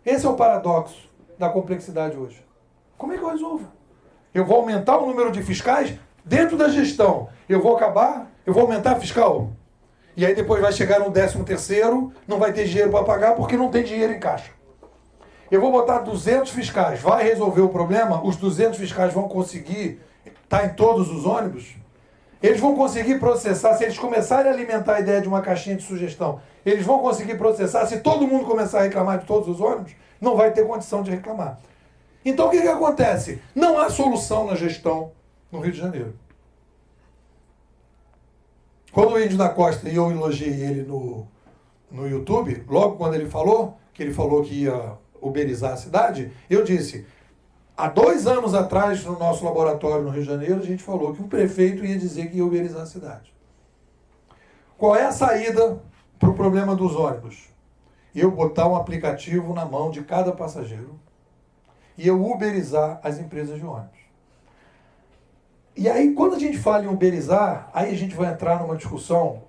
Esse é o paradoxo da complexidade hoje. Como é que eu resolvo? Eu vou aumentar o número de fiscais dentro da gestão. Eu vou aumentar a fiscal. E aí depois vai chegar no 13º, não vai ter dinheiro para pagar porque não tem dinheiro em caixa. Eu vou botar 200 fiscais. Vai resolver o problema? Os 200 fiscais vão conseguir estar em todos os ônibus? Eles vão conseguir processar, se eles começarem a alimentar a ideia de uma caixinha de sugestão, eles vão conseguir processar, se todo mundo começar a reclamar de todos os ônibus, não vai ter condição de reclamar. Então o que acontece? Não há solução na gestão no Rio de Janeiro. Quando o Índio da Costa, e eu elogiei ele no YouTube, logo quando ele falou que ia uberizar a cidade, eu disse, há 2 anos atrás, no nosso laboratório no Rio de Janeiro, a gente falou que o prefeito ia dizer que ia uberizar a cidade. Qual é a saída para o problema dos ônibus? Eu botar um aplicativo na mão de cada passageiro e eu uberizar as empresas de ônibus. E aí, quando a gente fala em uberizar, aí a gente vai entrar numa discussão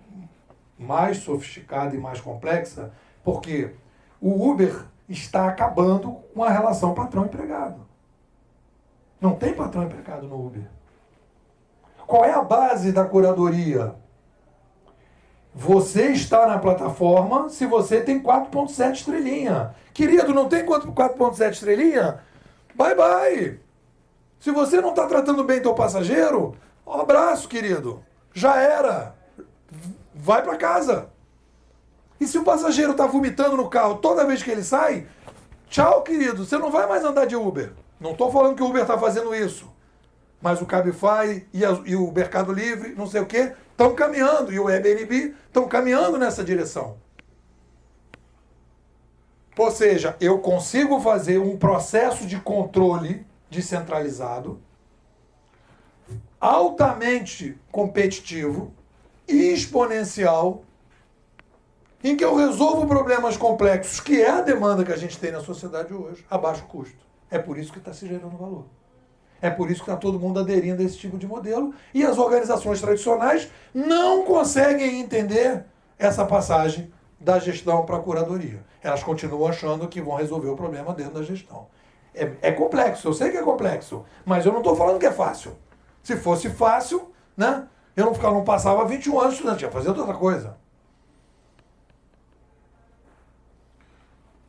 mais sofisticada e mais complexa, porque o Uber está acabando com a relação patrão-empregado. Não tem patrão empregado no Uber. Qual é a base da curadoria? Você está na plataforma se você tem 4.7 estrelinha. Querido, não tem 4.7 estrelinha? Bye, bye. Se você não está tratando bem teu passageiro, um abraço, querido. Já era. Vai para casa. E se o passageiro está vomitando no carro toda vez que ele sai, tchau, querido. Você não vai mais andar de Uber. Não estou falando que o Uber está fazendo isso. Mas o Cabify e o Mercado Livre, não sei o quê, estão caminhando. E o Airbnb estão caminhando nessa direção. Ou seja, eu consigo fazer um processo de controle descentralizado, altamente competitivo e exponencial, em que eu resolvo problemas complexos, que é a demanda que a gente tem na sociedade hoje, a baixo custo. É por isso que está se gerando valor. É por isso que está todo mundo aderindo a esse tipo de modelo e as organizações tradicionais não conseguem entender essa passagem da gestão para a curadoria. Elas continuam achando que vão resolver o problema dentro da gestão. É complexo, eu sei que é complexo, mas eu não estou falando que é fácil. Se fosse fácil, né, eu não passava 21 anos estudando, ia fazer outra coisa.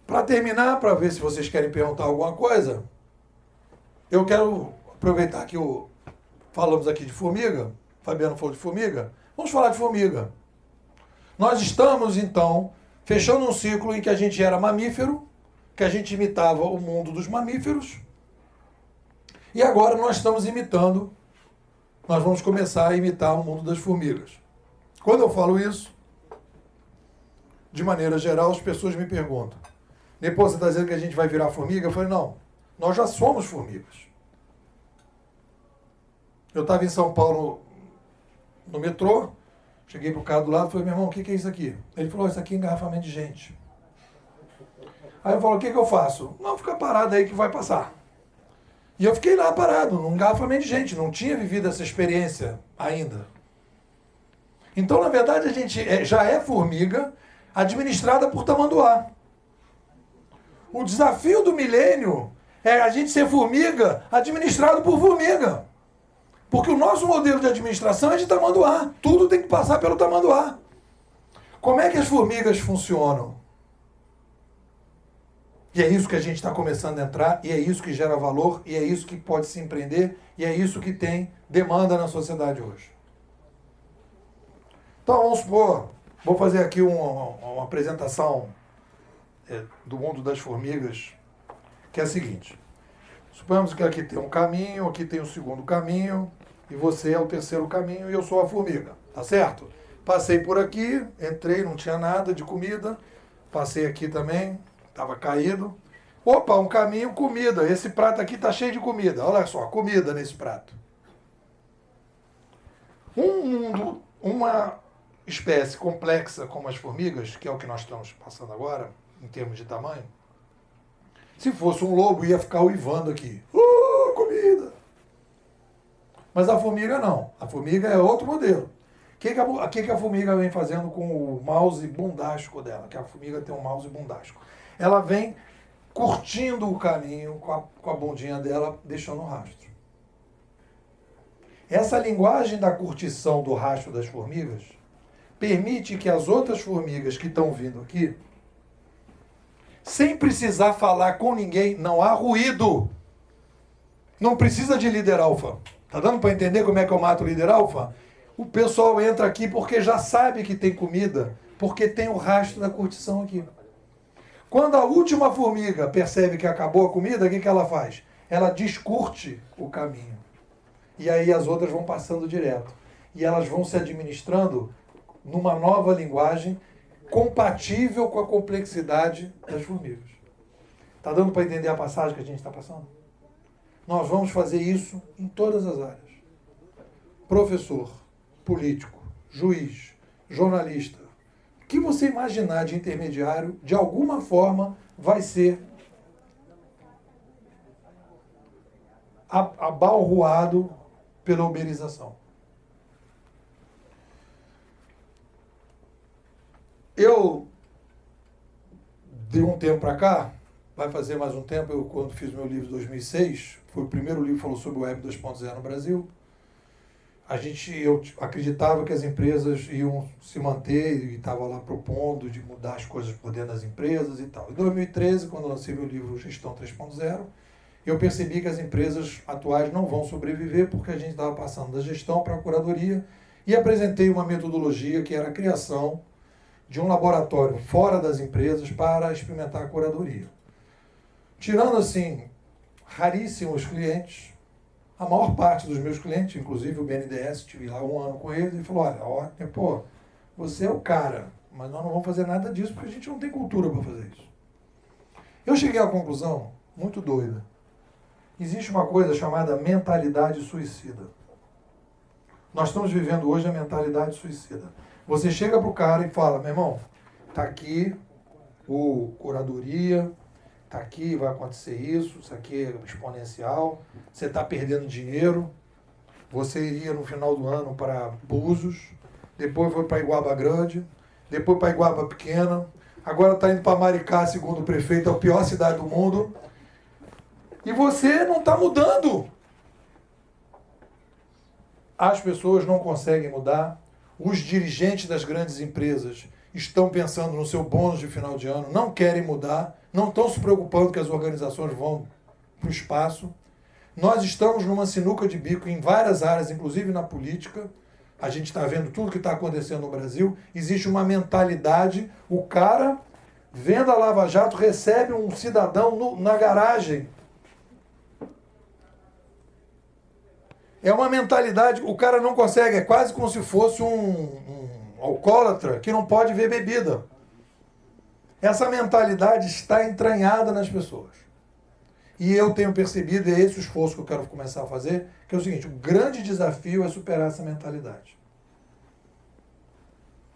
Para terminar, para ver se vocês querem perguntar alguma coisa, eu quero aproveitar que falamos aqui de formiga, o Fabiano falou de formiga, vamos falar de formiga. Nós estamos, então, fechando um ciclo em que a gente era mamífero, que a gente imitava o mundo dos mamíferos, e agora nós vamos começar a imitar o mundo das formigas. Quando eu falo isso, de maneira geral, as pessoas me perguntam, depois você está dizendo que a gente vai virar formiga? Eu falei, não, nós já somos formigas. Eu estava em São Paulo, no metrô, cheguei para o cara do lado e falei, meu irmão, o que é isso aqui? Ele falou, isso aqui é engarrafamento de gente. Aí eu falo, o que eu faço? Não, fica parado aí que vai passar. E eu fiquei lá parado, num engarrafamento de gente, não tinha vivido essa experiência ainda. Então, na verdade, a gente já é formiga administrada por tamanduá. O desafio do milênio é a gente ser formiga administrado por formiga. Porque o nosso modelo de administração é de tamanduá. Tudo tem que passar pelo tamanduá. Como é que as formigas funcionam? E é isso que a gente está começando a entrar, e é isso que gera valor, e é isso que pode se empreender, e é isso que tem demanda na sociedade hoje. Então, vamos supor, vou fazer aqui uma apresentação do mundo das formigas, que é a seguinte. Suponhamos que aqui tem um caminho, aqui tem um segundo caminho, e você é o terceiro caminho e eu sou a formiga, tá certo? Passei por aqui, entrei, não tinha nada de comida, passei aqui também, estava caído. Opa, um caminho, comida. Esse prato aqui está cheio de comida. Olha só, comida nesse prato. Um mundo, uma espécie complexa como as formigas, que é o que nós estamos passando agora, em termos de tamanho, se fosse um lobo, ia ficar uivando aqui. Comida! Mas a formiga não. A formiga é outro modelo. O que a formiga vem fazendo com o mouse bundástico dela? Que a formiga tem um mouse bundástico. Ela vem curtindo o caminho com a bundinha dela, deixando o rastro. Essa linguagem da curtição do rastro das formigas permite que as outras formigas que estão vindo aqui, sem precisar falar com ninguém, não há ruído. Não precisa de líder alfa. Tá dando para entender como é que eu mato o líder alfa? O pessoal entra aqui porque já sabe que tem comida, porque tem o rastro da curtição aqui. Quando a última formiga percebe que acabou a comida, o que ela faz? Ela descurte o caminho. E aí as outras vão passando direto. E elas vão se administrando numa nova linguagem compatível com a complexidade das formigas. Está dando para entender a passagem que a gente está passando? Nós vamos fazer isso em todas as áreas. Professor, político, juiz, jornalista, o que você imaginar de intermediário, de alguma forma, vai ser abalroado pela uberização. Eu, de um tempo para cá, vai fazer mais um tempo, eu quando fiz meu livro em 2006, foi o primeiro livro que falou sobre o Web 2.0 no Brasil, eu acreditava que as empresas iam se manter e estava lá propondo de mudar as coisas por dentro das empresas e tal. Em 2013, quando eu lancei meu livro Gestão 3.0, eu percebi que as empresas atuais não vão sobreviver porque a gente estava passando da gestão para a curadoria e apresentei uma metodologia que era a criação de um laboratório fora das empresas para experimentar a curadoria. Tirando, assim, raríssimos clientes, a maior parte dos meus clientes, inclusive o BNDES, tive lá 1 ano com eles, e falou, olha, você é o cara, mas nós não vamos fazer nada disso porque a gente não tem cultura para fazer isso. Eu cheguei à conclusão, muito doida, existe uma coisa chamada mentalidade suicida. Nós estamos vivendo hoje a mentalidade suicida. Você chega para o cara e fala, meu irmão, está aqui o curadoria, está aqui, vai acontecer isso aqui é exponencial, você está perdendo dinheiro, você iria no final do ano para Búzios, depois foi para Iguaba Grande, depois para Iguaba Pequena, agora está indo para Maricá, segundo o prefeito, é a pior cidade do mundo, e você não está mudando. As pessoas não conseguem mudar, os dirigentes das grandes empresas estão pensando no seu bônus de final de ano, não querem mudar, não estão se preocupando que as organizações vão para o espaço. Nós estamos numa sinuca de bico em várias áreas, inclusive na política. A gente está vendo tudo que está acontecendo no Brasil. Existe uma mentalidade, o cara, vendo a Lava Jato, recebe um cidadão na garagem. É uma mentalidade, o cara não consegue, é quase como se fosse um alcoólatra que não pode ver bebida. Essa mentalidade está entranhada nas pessoas. E eu tenho percebido, e é esse o esforço que eu quero começar a fazer, que é o seguinte, o grande desafio é superar essa mentalidade.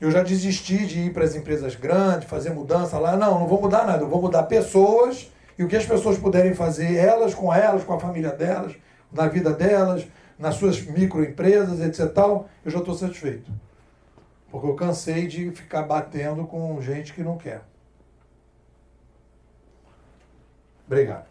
Eu já desisti de ir para as empresas grandes, fazer mudança lá. Não vou mudar nada, eu vou mudar pessoas, e o que as pessoas puderem fazer, elas, com a família delas, na vida delas, nas suas microempresas, etc. Eu já estou satisfeito. Porque eu cansei de ficar batendo com gente que não quer. Obrigado.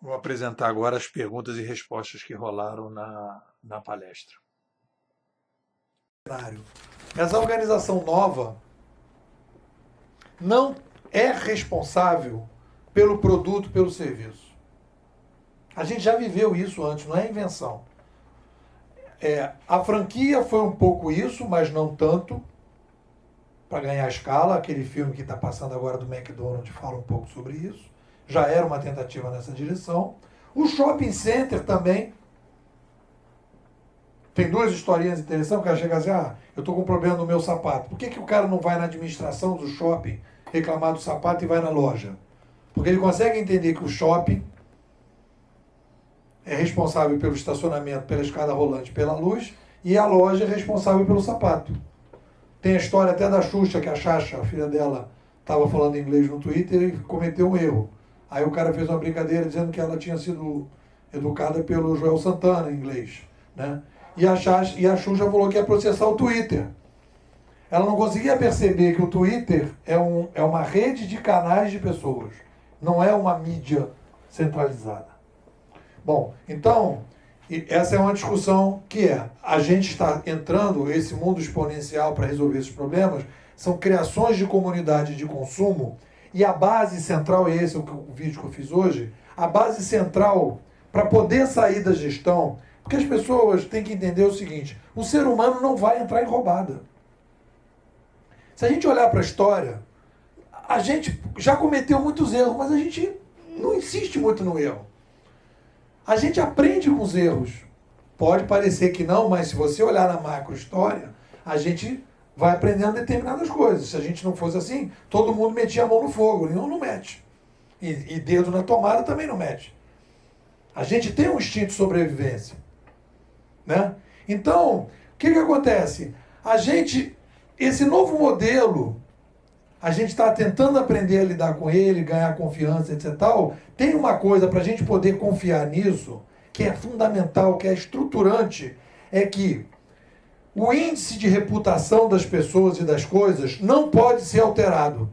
Vou apresentar agora as perguntas e respostas que rolaram na palestra. Essa organização nova não é responsável pelo produto, pelo serviço. A gente já viveu isso antes, não é invenção. A franquia foi um pouco isso, mas não tanto. para ganhar escala. Aquele filme que está passando agora do McDonald's fala um pouco sobre isso. Já era uma tentativa nessa direção. O shopping center também. Tem duas historinhas interessantes. O cara chega assim, eu estou com um problema no meu sapato. Por que o cara não vai na administração do shopping reclamar do sapato e vai na loja? Porque ele consegue entender que o shopping é responsável pelo estacionamento, pela escada rolante, pela luz, e a loja é responsável pelo sapato. Tem a história até da Xuxa, que a Xaxa, a filha dela, estava falando inglês no Twitter e cometeu um erro. Aí o cara fez uma brincadeira dizendo que ela tinha sido educada pelo Joel Santana em inglês, né? E a Xuxa falou que ia processar o Twitter. Ela não conseguia perceber que o Twitter é uma rede de canais de pessoas, não é uma mídia centralizada. Bom, então, essa é uma discussão que a gente está entrando, esse mundo exponencial para resolver esses problemas, são criações de comunidade de consumo, e a base central, e esse é o vídeo que eu fiz hoje, a base central para poder sair da gestão, porque as pessoas têm que entender o seguinte, o ser humano não vai entrar em roubada. Se a gente olhar para a história, a gente já cometeu muitos erros, mas a gente não insiste muito no erro. A gente aprende com os erros. Pode parecer que não, mas se você olhar na macro-história, a gente vai aprendendo determinadas coisas. Se a gente não fosse assim, todo mundo metia a mão no fogo. Nenhum não mete. E dedo na tomada também não mete. A gente tem um instinto de sobrevivência, né? Então, o que acontece? Esse novo modelo, a gente está tentando aprender a lidar com ele, ganhar confiança, etc. Tem uma coisa para a gente poder confiar nisso, que é fundamental, que é estruturante, é que o índice de reputação das pessoas e das coisas não pode ser alterado.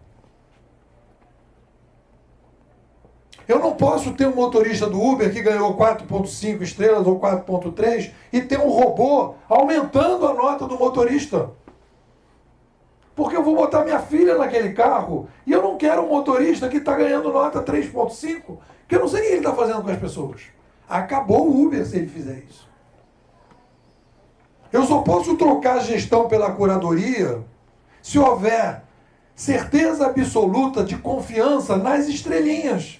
Eu não posso ter um motorista do Uber que ganhou 4,5 estrelas ou 4,3 e ter um robô aumentando a nota do motorista. Porque eu vou botar minha filha naquele carro e eu não quero um motorista que está ganhando nota 3,5, que eu não sei o que ele está fazendo com as pessoas. Acabou o Uber se ele fizer isso. Eu só posso trocar a gestão pela curadoria se houver certeza absoluta de confiança nas estrelinhas.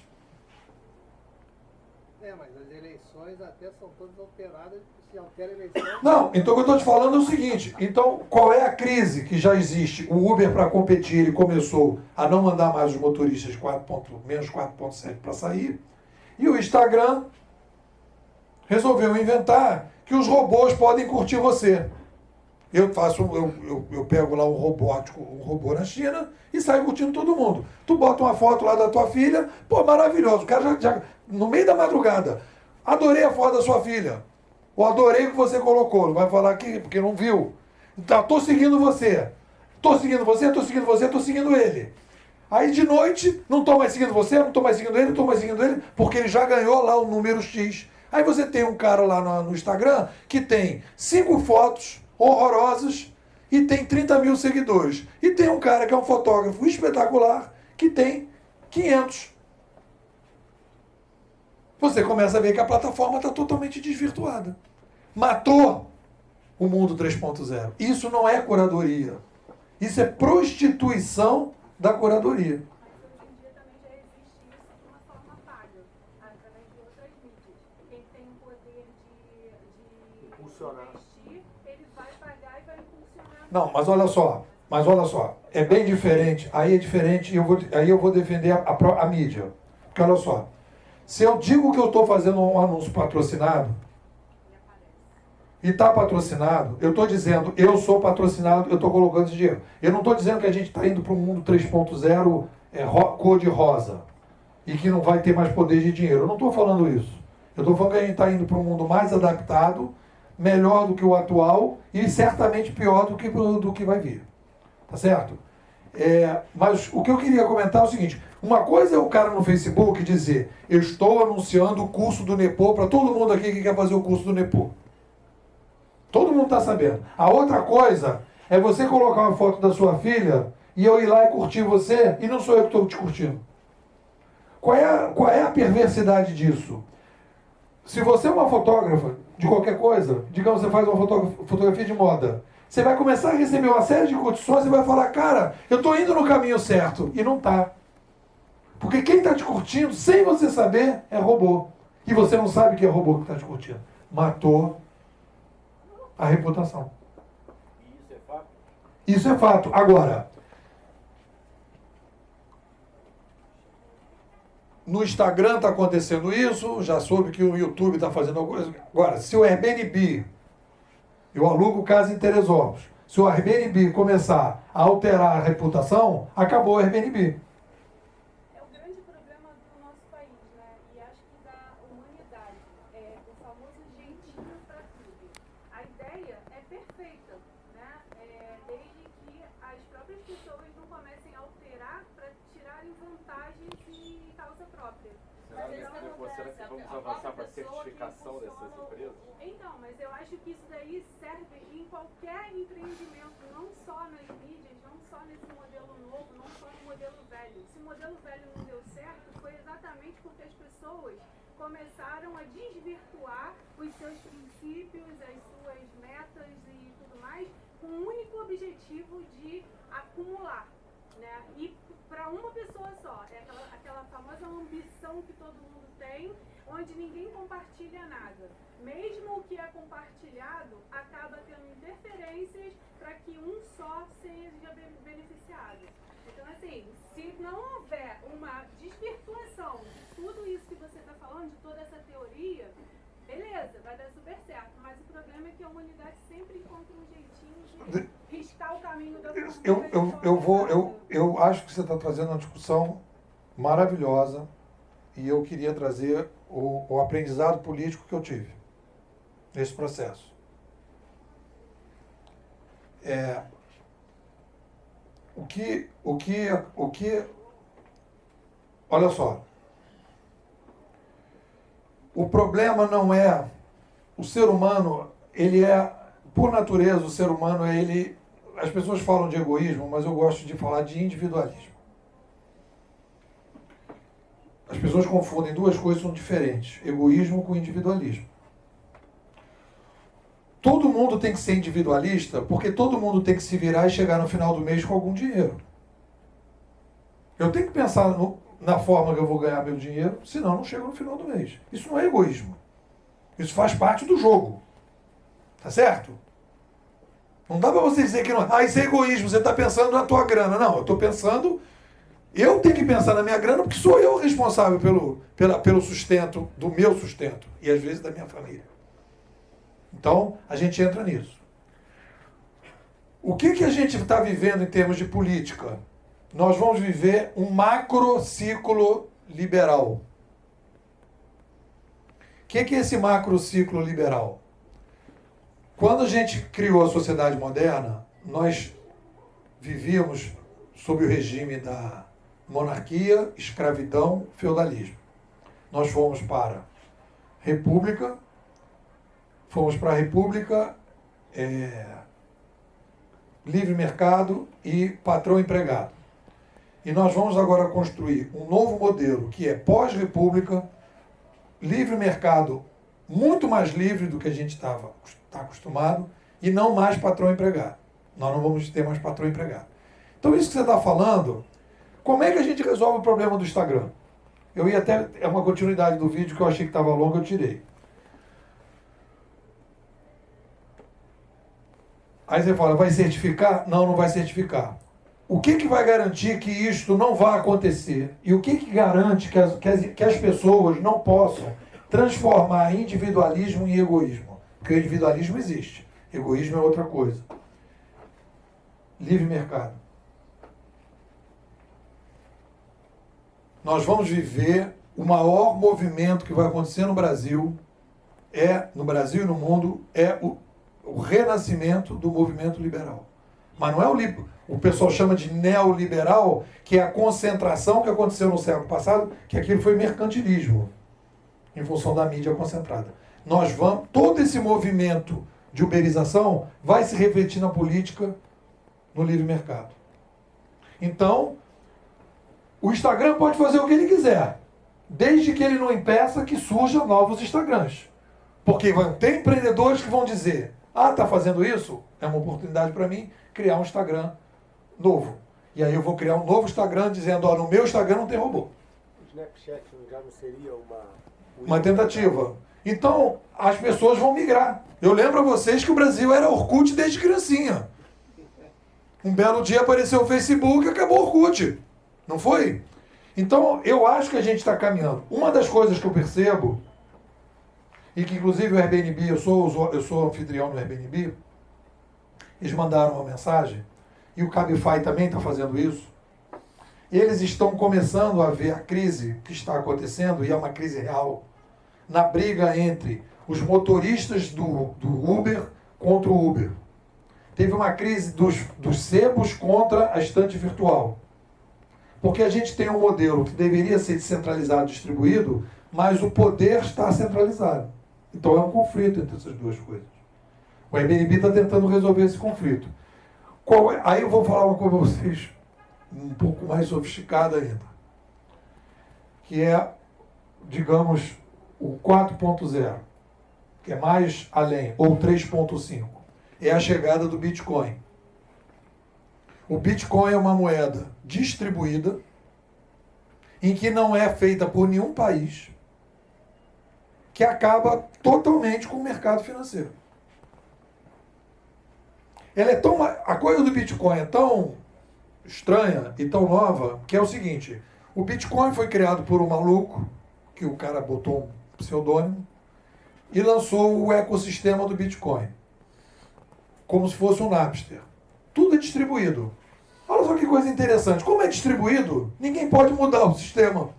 Mas as eleições até são todas alteradas, se altera a eleição... Não, então o que eu estou te falando é o seguinte, então qual é a crise que já existe? O Uber, para competir, ele começou a não mandar mais os motoristas menos 4,7 para sair, e o Instagram resolveu inventar que os robôs podem curtir você. Eu pego lá um robô na China e saio curtindo todo mundo. Tu bota uma foto lá da tua filha, maravilhoso. O cara já no meio da madrugada, adorei a foto da sua filha. Ou adorei o que você colocou. Não vai falar aqui porque não viu. Então, tô seguindo você. Tô seguindo ele. Aí de noite, não tô mais seguindo você, não tô mais seguindo ele, porque ele já ganhou lá o número X. Aí você tem um cara lá no Instagram que tem 5 fotos horrorosas e tem 30 mil seguidores. E tem um cara que é um fotógrafo espetacular que tem 500. Você começa a ver que a plataforma está totalmente desvirtuada. Matou o mundo 3.0. Isso não é curadoria. Isso é prostituição da curadoria. Ele vai pagar e vai impulsionar. Não, mas olha só, é bem diferente, aí é diferente, aí eu vou defender a mídia. Porque olha só, se eu digo que eu estou fazendo um anúncio patrocinado, e está patrocinado, eu estou dizendo, eu sou patrocinado, eu estou colocando esse dinheiro. Eu não estou dizendo que a gente está indo para um mundo 3.0 cor de rosa, e que não vai ter mais poder de dinheiro. Eu não estou falando isso. Eu estou falando que a gente está indo para um mundo mais adaptado, melhor do que o atual e certamente pior do que vai vir. Tá certo? Mas o que eu queria comentar é o seguinte, uma coisa é o cara no Facebook dizer, eu estou anunciando o curso do Nepô para todo mundo aqui que quer fazer o curso do Nepô. Todo mundo está sabendo. A outra coisa é você colocar uma foto da sua filha e eu ir lá e curtir você e não sou eu que estou te curtindo. Qual é a perversidade disso? Se você é uma fotógrafa de qualquer coisa, digamos que você faz uma fotografia de moda, você vai começar a receber uma série de curtições e vai falar, cara, eu estou indo no caminho certo. E não está. Porque quem está te curtindo, sem você saber, é robô. E você não sabe que é robô que está te curtindo. Matou a reputação. E isso é fato? Isso é fato. Agora, no Instagram está acontecendo isso, já soube que o YouTube está fazendo alguma coisa. Agora, se o Airbnb, eu alugo casa em Teresópolis, se o Airbnb começar a alterar a reputação, acabou o Airbnb. É o grande problema do nosso país, né? E acho que da humanidade. É o famoso jeitinho para tudo. A ideia é perfeita, né? Desde que as próprias pessoas não comecem a alterar para tirarem vantagens em causa própria. Será que vamos avançar para a certificação dessas empresas? Então, mas eu acho que isso daí serve em qualquer empreendimento, não só nas mídias, não só nesse modelo novo, não só no modelo velho. Se o modelo velho não deu certo, foi exatamente porque as pessoas começaram a desvirtuar os seus princípios, as suas metas e tudo mais, com o único objetivo de acumular, né? E para uma pessoa só, é aquela famosa ambição que todo mundo tem, onde ninguém compartilha nada. Mesmo o que é compartilhado acaba tendo interferências para que um só seja beneficiado. Então, assim, se não houver uma desvirtuação de tudo isso que você está falando, de toda essa teoria, beleza, vai dar super certo. Mas o problema é que a humanidade sempre encontra um jeitinho de riscar o caminho da Eu acho que você está trazendo uma discussão maravilhosa e eu queria trazer o aprendizado político que eu tive nesse processo. Olha só, o problema não é o ser humano, ele é, por natureza, o ser humano é ele, as pessoas falam de egoísmo, mas eu gosto de falar de individualismo. As pessoas confundem duas coisas que são diferentes, egoísmo com individualismo. Todo mundo tem que ser individualista porque todo mundo tem que se virar e chegar no final do mês com algum dinheiro. Eu tenho que pensar na forma que eu vou ganhar meu dinheiro, senão eu não chego no final do mês. Isso não é egoísmo. Isso faz parte do jogo. Tá certo? Não dá para você dizer que não. Isso é egoísmo, você está pensando na tua grana. Não, eu estou pensando. Eu tenho que pensar na minha grana porque sou eu responsável pelo sustento, do meu sustento. E às vezes da minha família. Então, a gente entra nisso. O que a gente está vivendo em termos de política? Nós vamos viver um macrociclo liberal. O que é esse macrociclo liberal? Quando a gente criou a sociedade moderna, nós vivíamos sob o regime da monarquia, escravidão, feudalismo. Nós fomos para república, livre mercado e patrão-empregado. E nós vamos agora construir um novo modelo que é pós-república, livre mercado, muito mais livre do que a gente está acostumado, e não mais patrão-empregado. Nós não vamos ter mais patrão-empregado. Então isso que você está falando, como é que a gente resolve o problema do Instagram? Eu ia até, é uma continuidade do vídeo que eu achei que estava longo, eu tirei. Aí você fala, vai certificar? Não, não vai certificar. O que vai garantir que isto não vai acontecer? E o que garante que as pessoas não possam transformar individualismo em egoísmo? Porque o individualismo existe. Egoísmo é outra coisa. Livre mercado. Nós vamos viver o maior movimento que vai acontecer no Brasil e no mundo, é o renascimento do movimento liberal. Mas não é o pessoal chama de neoliberal, que é a concentração que aconteceu no século passado, que aquilo foi mercantilismo, em função da mídia concentrada. Todo esse movimento de uberização vai se refletir na política, no livre mercado. Então, o Instagram pode fazer o que ele quiser, desde que ele não impeça que surjam novos Instagrams. Porque vão ter empreendedores que vão dizer, Ah, está fazendo isso? É uma oportunidade para mim criar um Instagram novo. E aí eu vou criar um novo Instagram dizendo, ó, no meu Instagram não tem robô. O Snapchat já não seria Uma tentativa. Então, as pessoas vão migrar. Eu lembro a vocês que o Brasil era Orkut desde criancinha. Um belo dia apareceu o Facebook e acabou o Orkut. Não foi? Então, eu acho que a gente está caminhando. Uma das coisas que eu percebo, e que inclusive o Airbnb, eu sou anfitrião no Airbnb, eles mandaram uma mensagem, e o Cabify também está fazendo isso. Eles estão começando a ver a crise que está acontecendo, e é uma crise real, na briga entre os motoristas do Uber contra o Uber. Teve uma crise dos sebos contra a estante virtual. Porque a gente tem um modelo que deveria ser descentralizado, distribuído, mas o poder está centralizado. Então é um conflito entre essas duas coisas. O Airbnb está tentando resolver esse conflito. Aí eu vou falar uma coisa para vocês, um pouco mais sofisticada ainda. Que é, digamos, o 4.0, que é mais além, ou 3.5. É a chegada do Bitcoin. O Bitcoin é uma moeda distribuída, em que não é feita por nenhum país, que acaba totalmente com o mercado financeiro. A coisa do Bitcoin é tão estranha e tão nova, que é o seguinte, o Bitcoin foi criado por um maluco, que o cara botou um pseudônimo, e lançou o ecossistema do Bitcoin, como se fosse um Napster. Tudo é distribuído. Olha só que coisa interessante. Como é distribuído, ninguém pode mudar o sistema.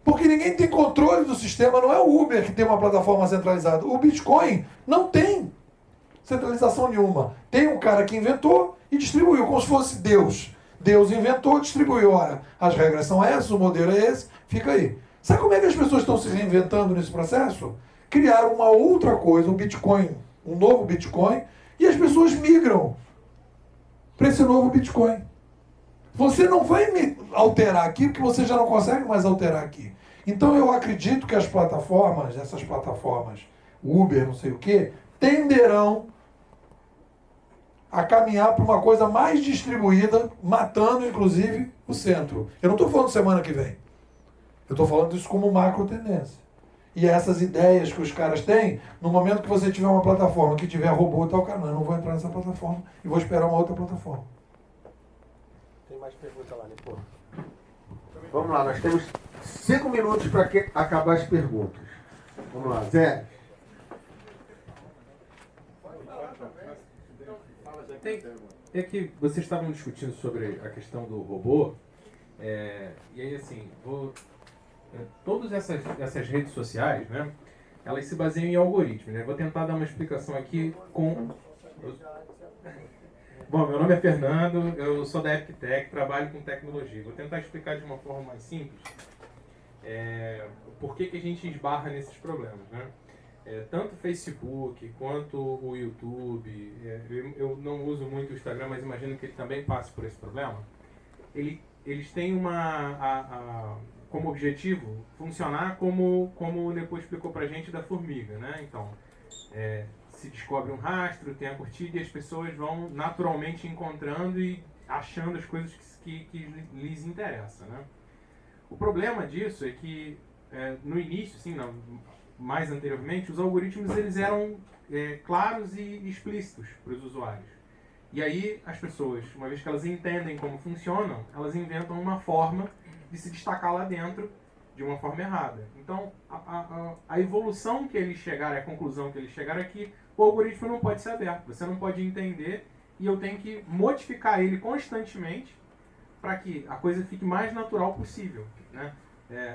Porque ninguém tem controle do sistema. Não é o Uber que tem uma plataforma centralizada. O Bitcoin não tem centralização nenhuma. Tem um cara que inventou e distribuiu, como se fosse Deus. Deus inventou, distribuiu. Ora, as regras são essas, o modelo é esse, fica aí. Sabe como é que as pessoas estão se reinventando nesse processo? Criaram uma outra coisa, um Bitcoin, um novo Bitcoin, e as pessoas migram para esse novo Bitcoin. Você não vai me alterar aqui, porque você já não consegue mais alterar aqui. Então eu acredito que as plataformas, essas plataformas, Uber, não sei o quê, tenderão a caminhar para uma coisa mais distribuída, matando inclusive o centro. Eu não estou falando semana que vem. Eu estou falando isso como macro tendência. E essas ideias que os caras têm, no momento que você tiver uma plataforma que tiver robô e tal, cara, não, eu não vou entrar nessa plataforma e vou esperar uma outra plataforma. Tem mais perguntas lá, Nico? Vamos lá, nós temos 5 minutos para acabar as perguntas. Vamos lá, Zé. É que vocês estavam discutindo sobre a questão do robô, e aí assim, todas essas redes sociais, né, elas se baseiam em algoritmos, né? Vou tentar dar uma explicação aqui com... Bom, meu nome é Fernando, eu sou da EpicTech, trabalho com tecnologia. Vou tentar explicar de uma forma mais simples por que a gente esbarra nesses problemas, né? Tanto o Facebook quanto o YouTube, eu não uso muito o Instagram, mas imagino que ele também passe por esse problema. Eles têm como objetivo funcionar como o Nepo explicou pra gente da formiga, né? Então, se descobre um rastro, tem a curtida e as pessoas vão naturalmente encontrando e achando as coisas que lhes interessam, né? O problema disso é que no início, assim, não, mais anteriormente, os algoritmos eles eram claros e explícitos para os usuários. E aí as pessoas, uma vez que elas entendem como funcionam, elas inventam uma forma de se destacar lá dentro de uma forma errada. Então, a evolução que eles chegaram, a conclusão que eles chegaram é que o algoritmo não pode ser aberto. Você não pode entender e eu tenho que modificar ele constantemente para que a coisa fique mais natural possível, né?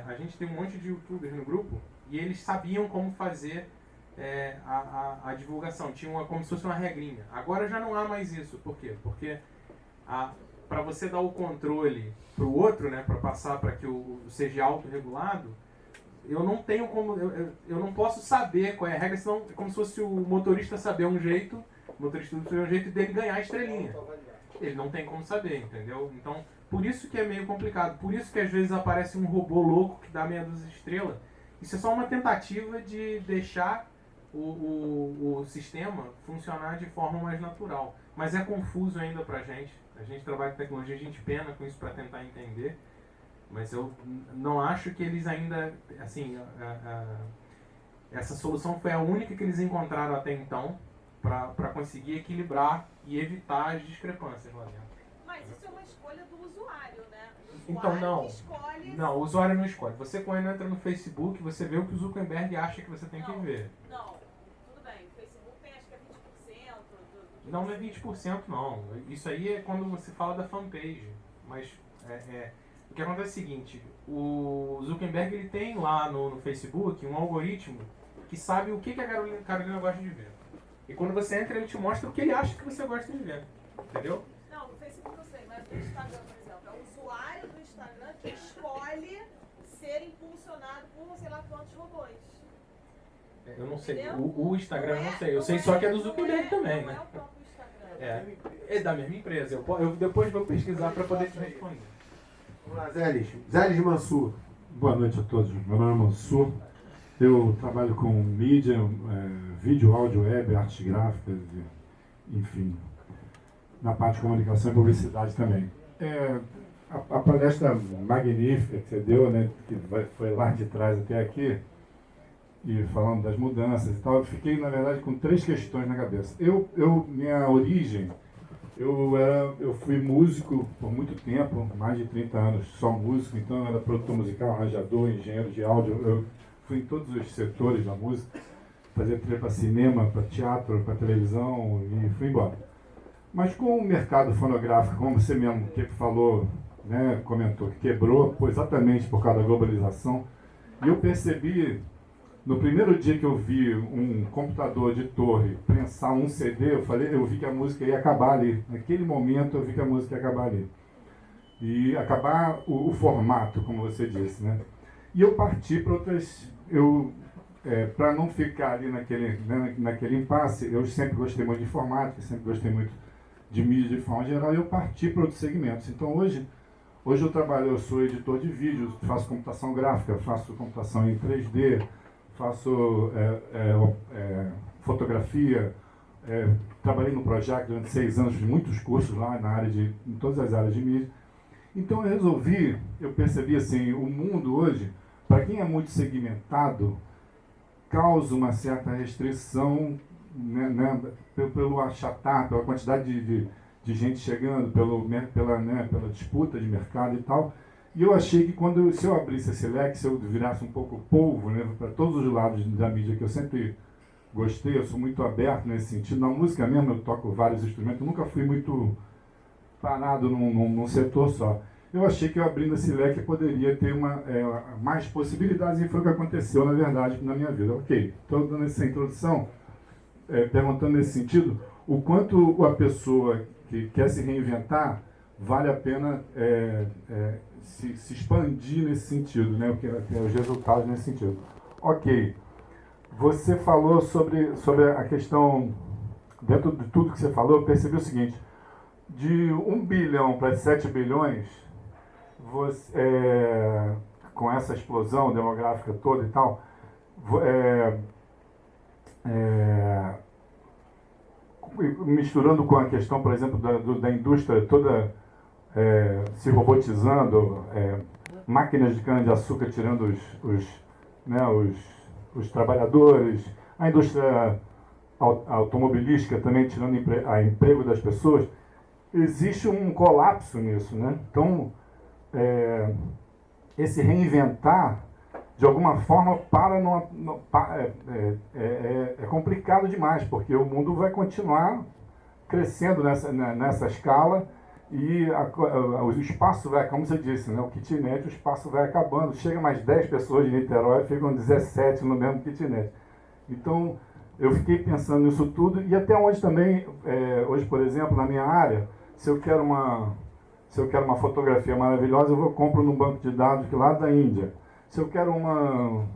A gente tem um monte de youtubers no grupo e eles sabiam como fazer a divulgação. Tinha como se fosse uma regrinha. Agora já não há mais isso. Por quê? Porque para você dar o controle para o outro, né, para passar para que seja autorregulado, eu não tenho como, eu não posso saber qual é a regra, senão é como se fosse o motorista saber um jeito, o motorista saber um jeito dele ganhar a estrelinha. Ele não tem como saber, entendeu? Então, por isso que é meio complicado, por isso que às vezes aparece um robô louco que dá meia dúzia de estrela. Isso é só uma tentativa de deixar o sistema funcionar de forma mais natural. Mas é confuso ainda para a gente. A gente trabalha com tecnologia, a gente pena com isso para tentar entender. Mas eu não acho que eles ainda, assim, essa solução foi a única que eles encontraram até então para conseguir equilibrar e evitar as discrepâncias lá dentro. Mas isso é uma escolha do usuário, né? O Então, usuário não. que escolhe... Não, o usuário não escolhe. Você, quando entra no Facebook, você vê o que o Zuckerberg acha que você tem que ver. Não, tudo bem. O Facebook tem, acho que é 20% do Não é 20%, não. Isso aí é quando você fala da fanpage. Mas o que acontece é o seguinte, o Zuckerberg ele tem lá no Facebook um algoritmo que sabe o que a Carolina gosta de ver. E quando você entra, ele te mostra o que ele acha que você gosta de ver. Entendeu? Não, no Facebook eu sei, mas no Instagram, por exemplo, é o usuário do Instagram que escolhe ser impulsionado por sei lá quantos robôs. Eu não sei. Entendeu? O Instagram eu não sei. Eu sei só que é do Zuckerberg também, não né? É o próprio Instagram. É da mesma empresa. Eu depois vou pesquisar para poder te responder. Vamos lá, Zélis Mansur. Boa noite a todos. Meu nome é Mansur. Eu trabalho com mídia, vídeo, áudio, web, artes gráficas, enfim, na parte de comunicação e publicidade também. A palestra magnífica que você deu, né, que foi lá de trás até aqui, e falando das mudanças e tal, eu fiquei, na verdade, com 3 questões na cabeça. Minha origem, eu fui músico por muito tempo, mais de 30 anos, só músico, então eu era produtor musical, arranjador, engenheiro de áudio, eu fui em todos os setores da música, fazia trilha para cinema, para teatro, para televisão e fui embora. Mas com o mercado fonográfico, como você mesmo que falou, né, comentou, que quebrou exatamente por causa da globalização, e eu percebi, no primeiro dia que eu vi um computador de torre prensar um CD, eu vi que a música ia acabar ali. Naquele momento eu vi que a música ia acabar ali. E acabar o formato, como você disse, né? E eu parti para outras... para não ficar ali naquele impasse, eu sempre gostei muito de informática, sempre gostei muito de mídia de forma geral, e eu parti para outros segmentos. Então hoje eu sou editor de vídeos, faço computação gráfica, faço computação em 3D, faço fotografia, trabalhei no Projac durante 6 anos, fiz muitos cursos lá em todas as áreas de mídia. Então eu percebi assim, o mundo hoje, para quem é muito segmentado, causa uma certa restrição, né, pelo achatar, pela quantidade de gente chegando, pela disputa de mercado e tal. E eu achei que se eu abrisse esse leque, se eu virasse um pouco polvo, né, para todos os lados da mídia, que eu sempre gostei, eu sou muito aberto nesse sentido. Na música mesmo eu toco vários instrumentos, eu nunca fui muito parado num setor só. Eu achei que eu abrindo esse leque poderia ter mais possibilidades, e foi o que aconteceu, na verdade, na minha vida. Ok, estou dando essa introdução, perguntando nesse sentido, o quanto a pessoa que quer se reinventar, vale a pena se expandir nesse sentido, né? Porque os resultados nesse sentido. Ok, você falou sobre a questão, dentro de tudo que você falou, eu percebi o seguinte, de 1 bilhão para 7 bilhões, com essa explosão demográfica toda e tal, misturando com a questão, por exemplo, da indústria toda se robotizando, máquinas de cana-de-açúcar tirando os trabalhadores, a indústria automobilística também tirando emprego das pessoas, existe um colapso nisso, né? Então, esse reinventar, de alguma forma, é complicado demais, porque o mundo vai continuar crescendo nessa escala e o espaço vai, como você disse, né, o kitnet, o espaço vai acabando. Chega mais 10 pessoas de Niterói, ficam 17 no mesmo kitnet. Então, eu fiquei pensando nisso tudo, e até onde também, hoje, por exemplo, na minha área, se eu quero uma fotografia maravilhosa, eu compro num banco de dados lá da Índia. Se eu quero um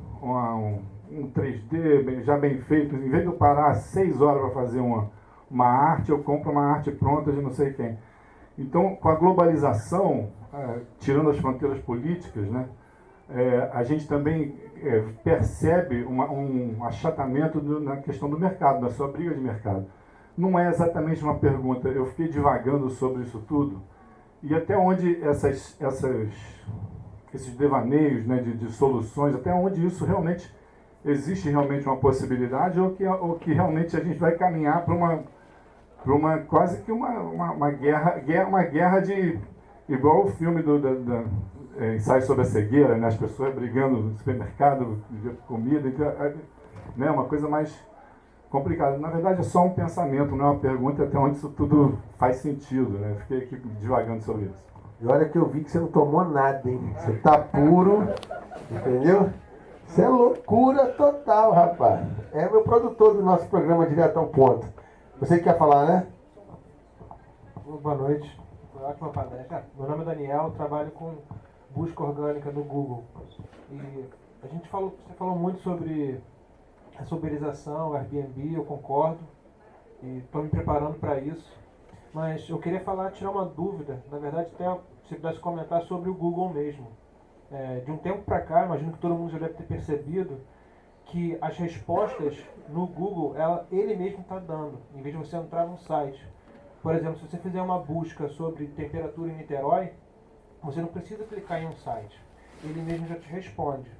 3D já bem feito, em vez de eu parar 6 horas para fazer uma arte, eu compro uma arte pronta de não sei quem. Então, com a globalização, tirando as fronteiras políticas, né, a gente também percebe um achatamento na questão do mercado, da sua briga de mercado. Não é exatamente uma pergunta, eu fiquei divagando sobre isso tudo, e até onde esses devaneios, né, de soluções, até onde isso realmente existe realmente uma possibilidade, ou que realmente a gente vai caminhar para uma quase que uma guerra de, igual o filme Ensaio sobre a Cegueira, né, as pessoas brigando no supermercado de comida, então, né, uma coisa mais complicada. Na verdade é só um pensamento, não é uma pergunta, até onde isso tudo faz sentido, né? Fiquei aqui divagando sobre isso. E olha que eu vi que você não tomou nada, hein? Você tá puro, entendeu? Isso é loucura total, rapaz. É meu produtor do nosso programa Direto ao Ponto. Você que quer falar, né? Boa noite. Foi ótima palestra. Meu nome é Daniel, trabalho com busca orgânica no Google. E você falou muito sobre a uberização, o Airbnb, eu concordo. E estou me preparando para isso. Mas eu queria tirar uma dúvida, na verdade até se pudesse comentar sobre o Google mesmo. De um tempo para cá, imagino que todo mundo já deve ter percebido que as respostas no Google, ele mesmo está dando, em vez de você entrar num site. Por exemplo, se você fizer uma busca sobre temperatura em Niterói, você não precisa clicar em um site, ele mesmo já te responde.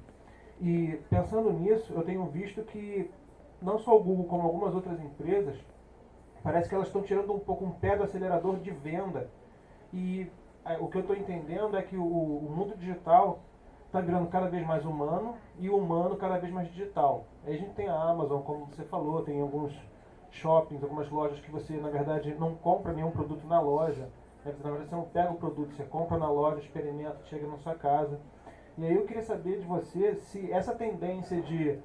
E pensando nisso, eu tenho visto que não só o Google, como algumas outras empresas, parece que elas estão tirando um pouco um pé do acelerador de venda. E o que eu estou entendendo é que o mundo digital está virando cada vez mais humano e o humano cada vez mais digital. Aí a gente tem a Amazon, como você falou, tem alguns shoppings, algumas lojas que você, na verdade, não compra nenhum produto na loja. Na verdade, você não pega o produto, você compra na loja, experimenta, chega na sua casa. E aí eu queria saber de você se essa tendência de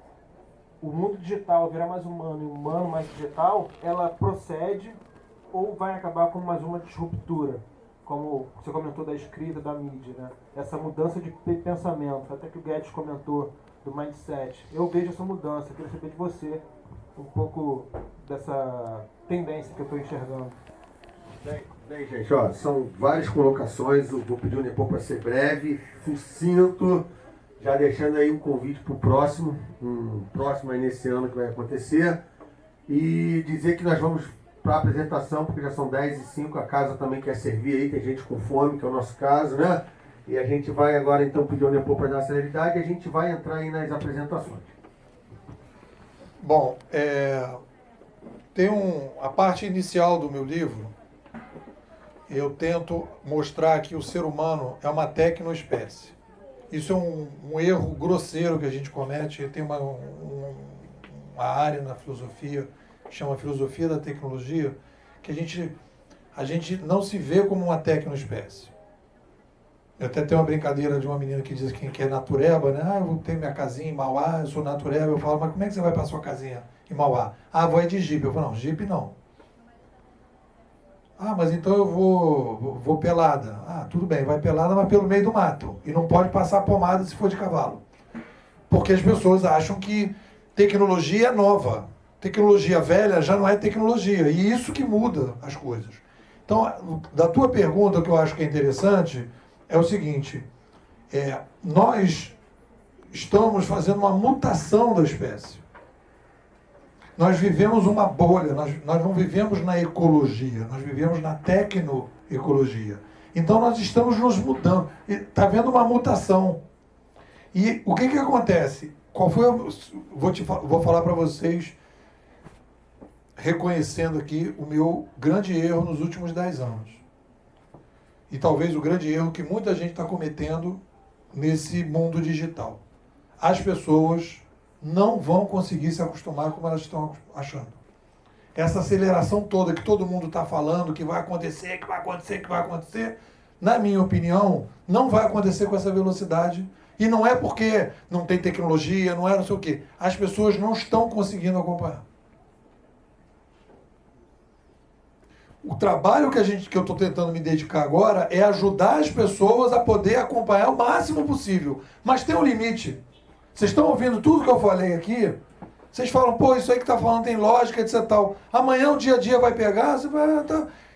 o mundo digital virar mais humano e o humano mais digital, ela procede ou vai acabar com mais uma disruptura? Como você comentou da escrita, da mídia, né? Essa mudança de pensamento, até que o Guedes comentou do mindset. Eu vejo essa mudança, eu queria saber de você um pouco dessa tendência que eu estou enxergando. Bem, gente, ó, são várias colocações, eu vou pedir o Nepô para ser breve, sucinto, já deixando aí um convite para o próximo aí nesse ano que vai acontecer, e dizer que nós vamos para a apresentação, porque já são 10h05, a casa também quer servir aí, tem gente com fome, que é o nosso caso, né? E a gente vai agora então pedir o Nepô para dar celeridade e a gente vai entrar aí nas apresentações. Bom, tem a parte inicial do meu livro, eu tento mostrar que o ser humano é uma tecnoespécie. Isso é um erro grosseiro que a gente comete. Tem uma área na filosofia, que chama Filosofia da Tecnologia, que a gente não se vê como uma tecnoespécie. Eu até tenho uma brincadeira de uma menina que diz que é natureba, né? Eu vou ter minha casinha em Mauá, eu sou natureba. Eu falo, mas como é que você vai para sua casinha em Mauá? Vou de jipe. Eu falo, não, jipe não. Mas então eu vou pelada. Tudo bem, vai pelada, mas pelo meio do mato. E não pode passar pomada se for de cavalo. Porque as pessoas acham que tecnologia é nova. Tecnologia velha já não é tecnologia. E isso que muda as coisas. Então, da tua pergunta, o que eu acho que é interessante é o seguinte. Nós estamos fazendo uma mutação da espécie. Nós vivemos uma bolha, nós não vivemos na ecologia, nós vivemos na tecnoecologia. Então nós estamos nos mudando. Está havendo uma mutação. E o que acontece? Vou falar para vocês, reconhecendo aqui o meu grande erro nos últimos 10 anos. E talvez o grande erro que muita gente está cometendo nesse mundo digital. As pessoas não vão conseguir se acostumar como elas estão achando. Essa aceleração toda que todo mundo está falando, que vai acontecer, na minha opinião, não vai acontecer com essa velocidade. E não é porque não tem tecnologia, não sei o quê. As pessoas não estão conseguindo acompanhar. O trabalho que eu estou tentando me dedicar agora é ajudar as pessoas a poder acompanhar o máximo possível. Mas tem um limite. Vocês estão ouvindo tudo que eu falei aqui? Vocês falam, isso aí que está falando tem lógica, etc. Tal. Amanhã o dia a dia vai pegar, você vai...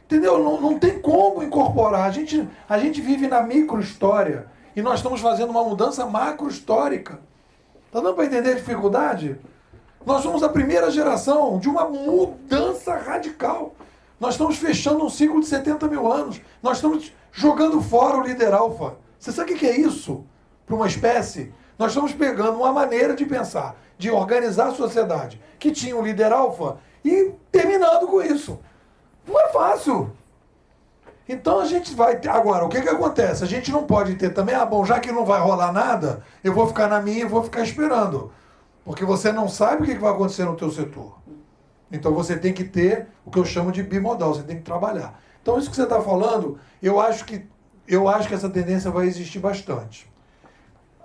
Entendeu? Não tem como incorporar. A gente vive na micro-história E nós estamos fazendo uma mudança macro-histórica. Está dando para entender a dificuldade? Nós somos a primeira geração de uma mudança radical. Nós estamos fechando um ciclo de 70 mil anos. Nós estamos jogando fora o líder alfa. Você sabe o que é isso para uma espécie? Nós estamos pegando uma maneira de pensar, de organizar a sociedade, que tinha um líder alfa, e terminando com isso. Não é fácil. Então a gente vai ter... Agora, o que acontece? A gente não pode ter também, bom, já que não vai rolar nada, eu vou ficar na minha e vou ficar esperando. Porque você não sabe o que vai acontecer no teu setor. Então você tem que ter o que eu chamo de bimodal, você tem que trabalhar. Então isso que você está falando, eu acho que essa tendência vai existir bastante.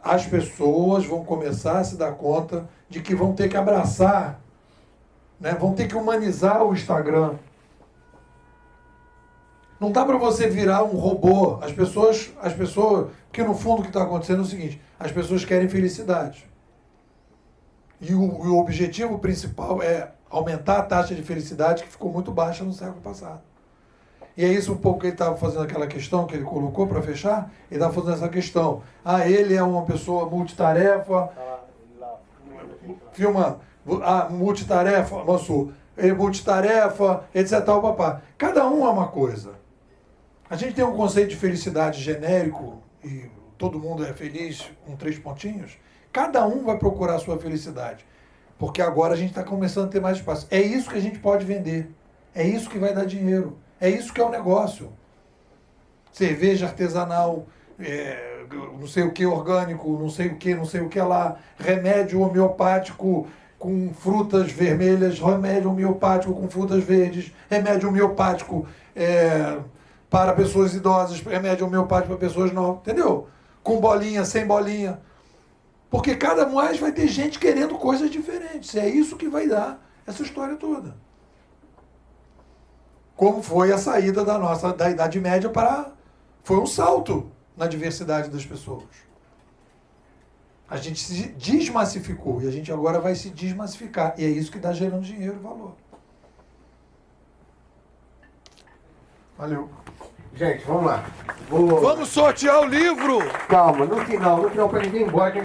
As pessoas vão começar a se dar conta de que vão ter que abraçar, né? Vão ter que humanizar o Instagram. Não dá para você virar um robô. As pessoas, que no fundo o que está acontecendo é o seguinte, as pessoas querem felicidade. E o objetivo principal é aumentar a taxa de felicidade que ficou muito baixa no século passado. E é isso um pouco que ele estava fazendo aquela questão que ele colocou para fechar, ele estava fazendo essa questão. Ele é uma pessoa multitarefa, filmando, multitarefa, Mansur, multitarefa, etc. Papá. Cada um é uma coisa. A gente tem um conceito de felicidade genérico, e todo mundo é feliz com 3 pontinhos. Cada um vai procurar a sua felicidade. Porque agora a gente está começando a ter mais espaço. É isso que a gente pode vender. É isso que vai dar dinheiro. É isso que é o negócio. Cerveja artesanal, não sei o que orgânico, não sei o que lá, remédio homeopático com frutas vermelhas, remédio homeopático com frutas verdes, remédio homeopático para pessoas idosas, remédio homeopático para pessoas novas, entendeu? Com bolinha, sem bolinha. Porque cada mais vai ter gente querendo coisas diferentes. É isso que vai dar essa história toda. Como foi a saída da Idade Média para... Foi um salto na diversidade das pessoas. A gente se desmassificou e a gente agora vai se desmassificar. E é isso que está gerando dinheiro e valor. Valeu. Gente, vamos lá. Vamos sortear o livro! Calma, no final, para ninguém ir embora.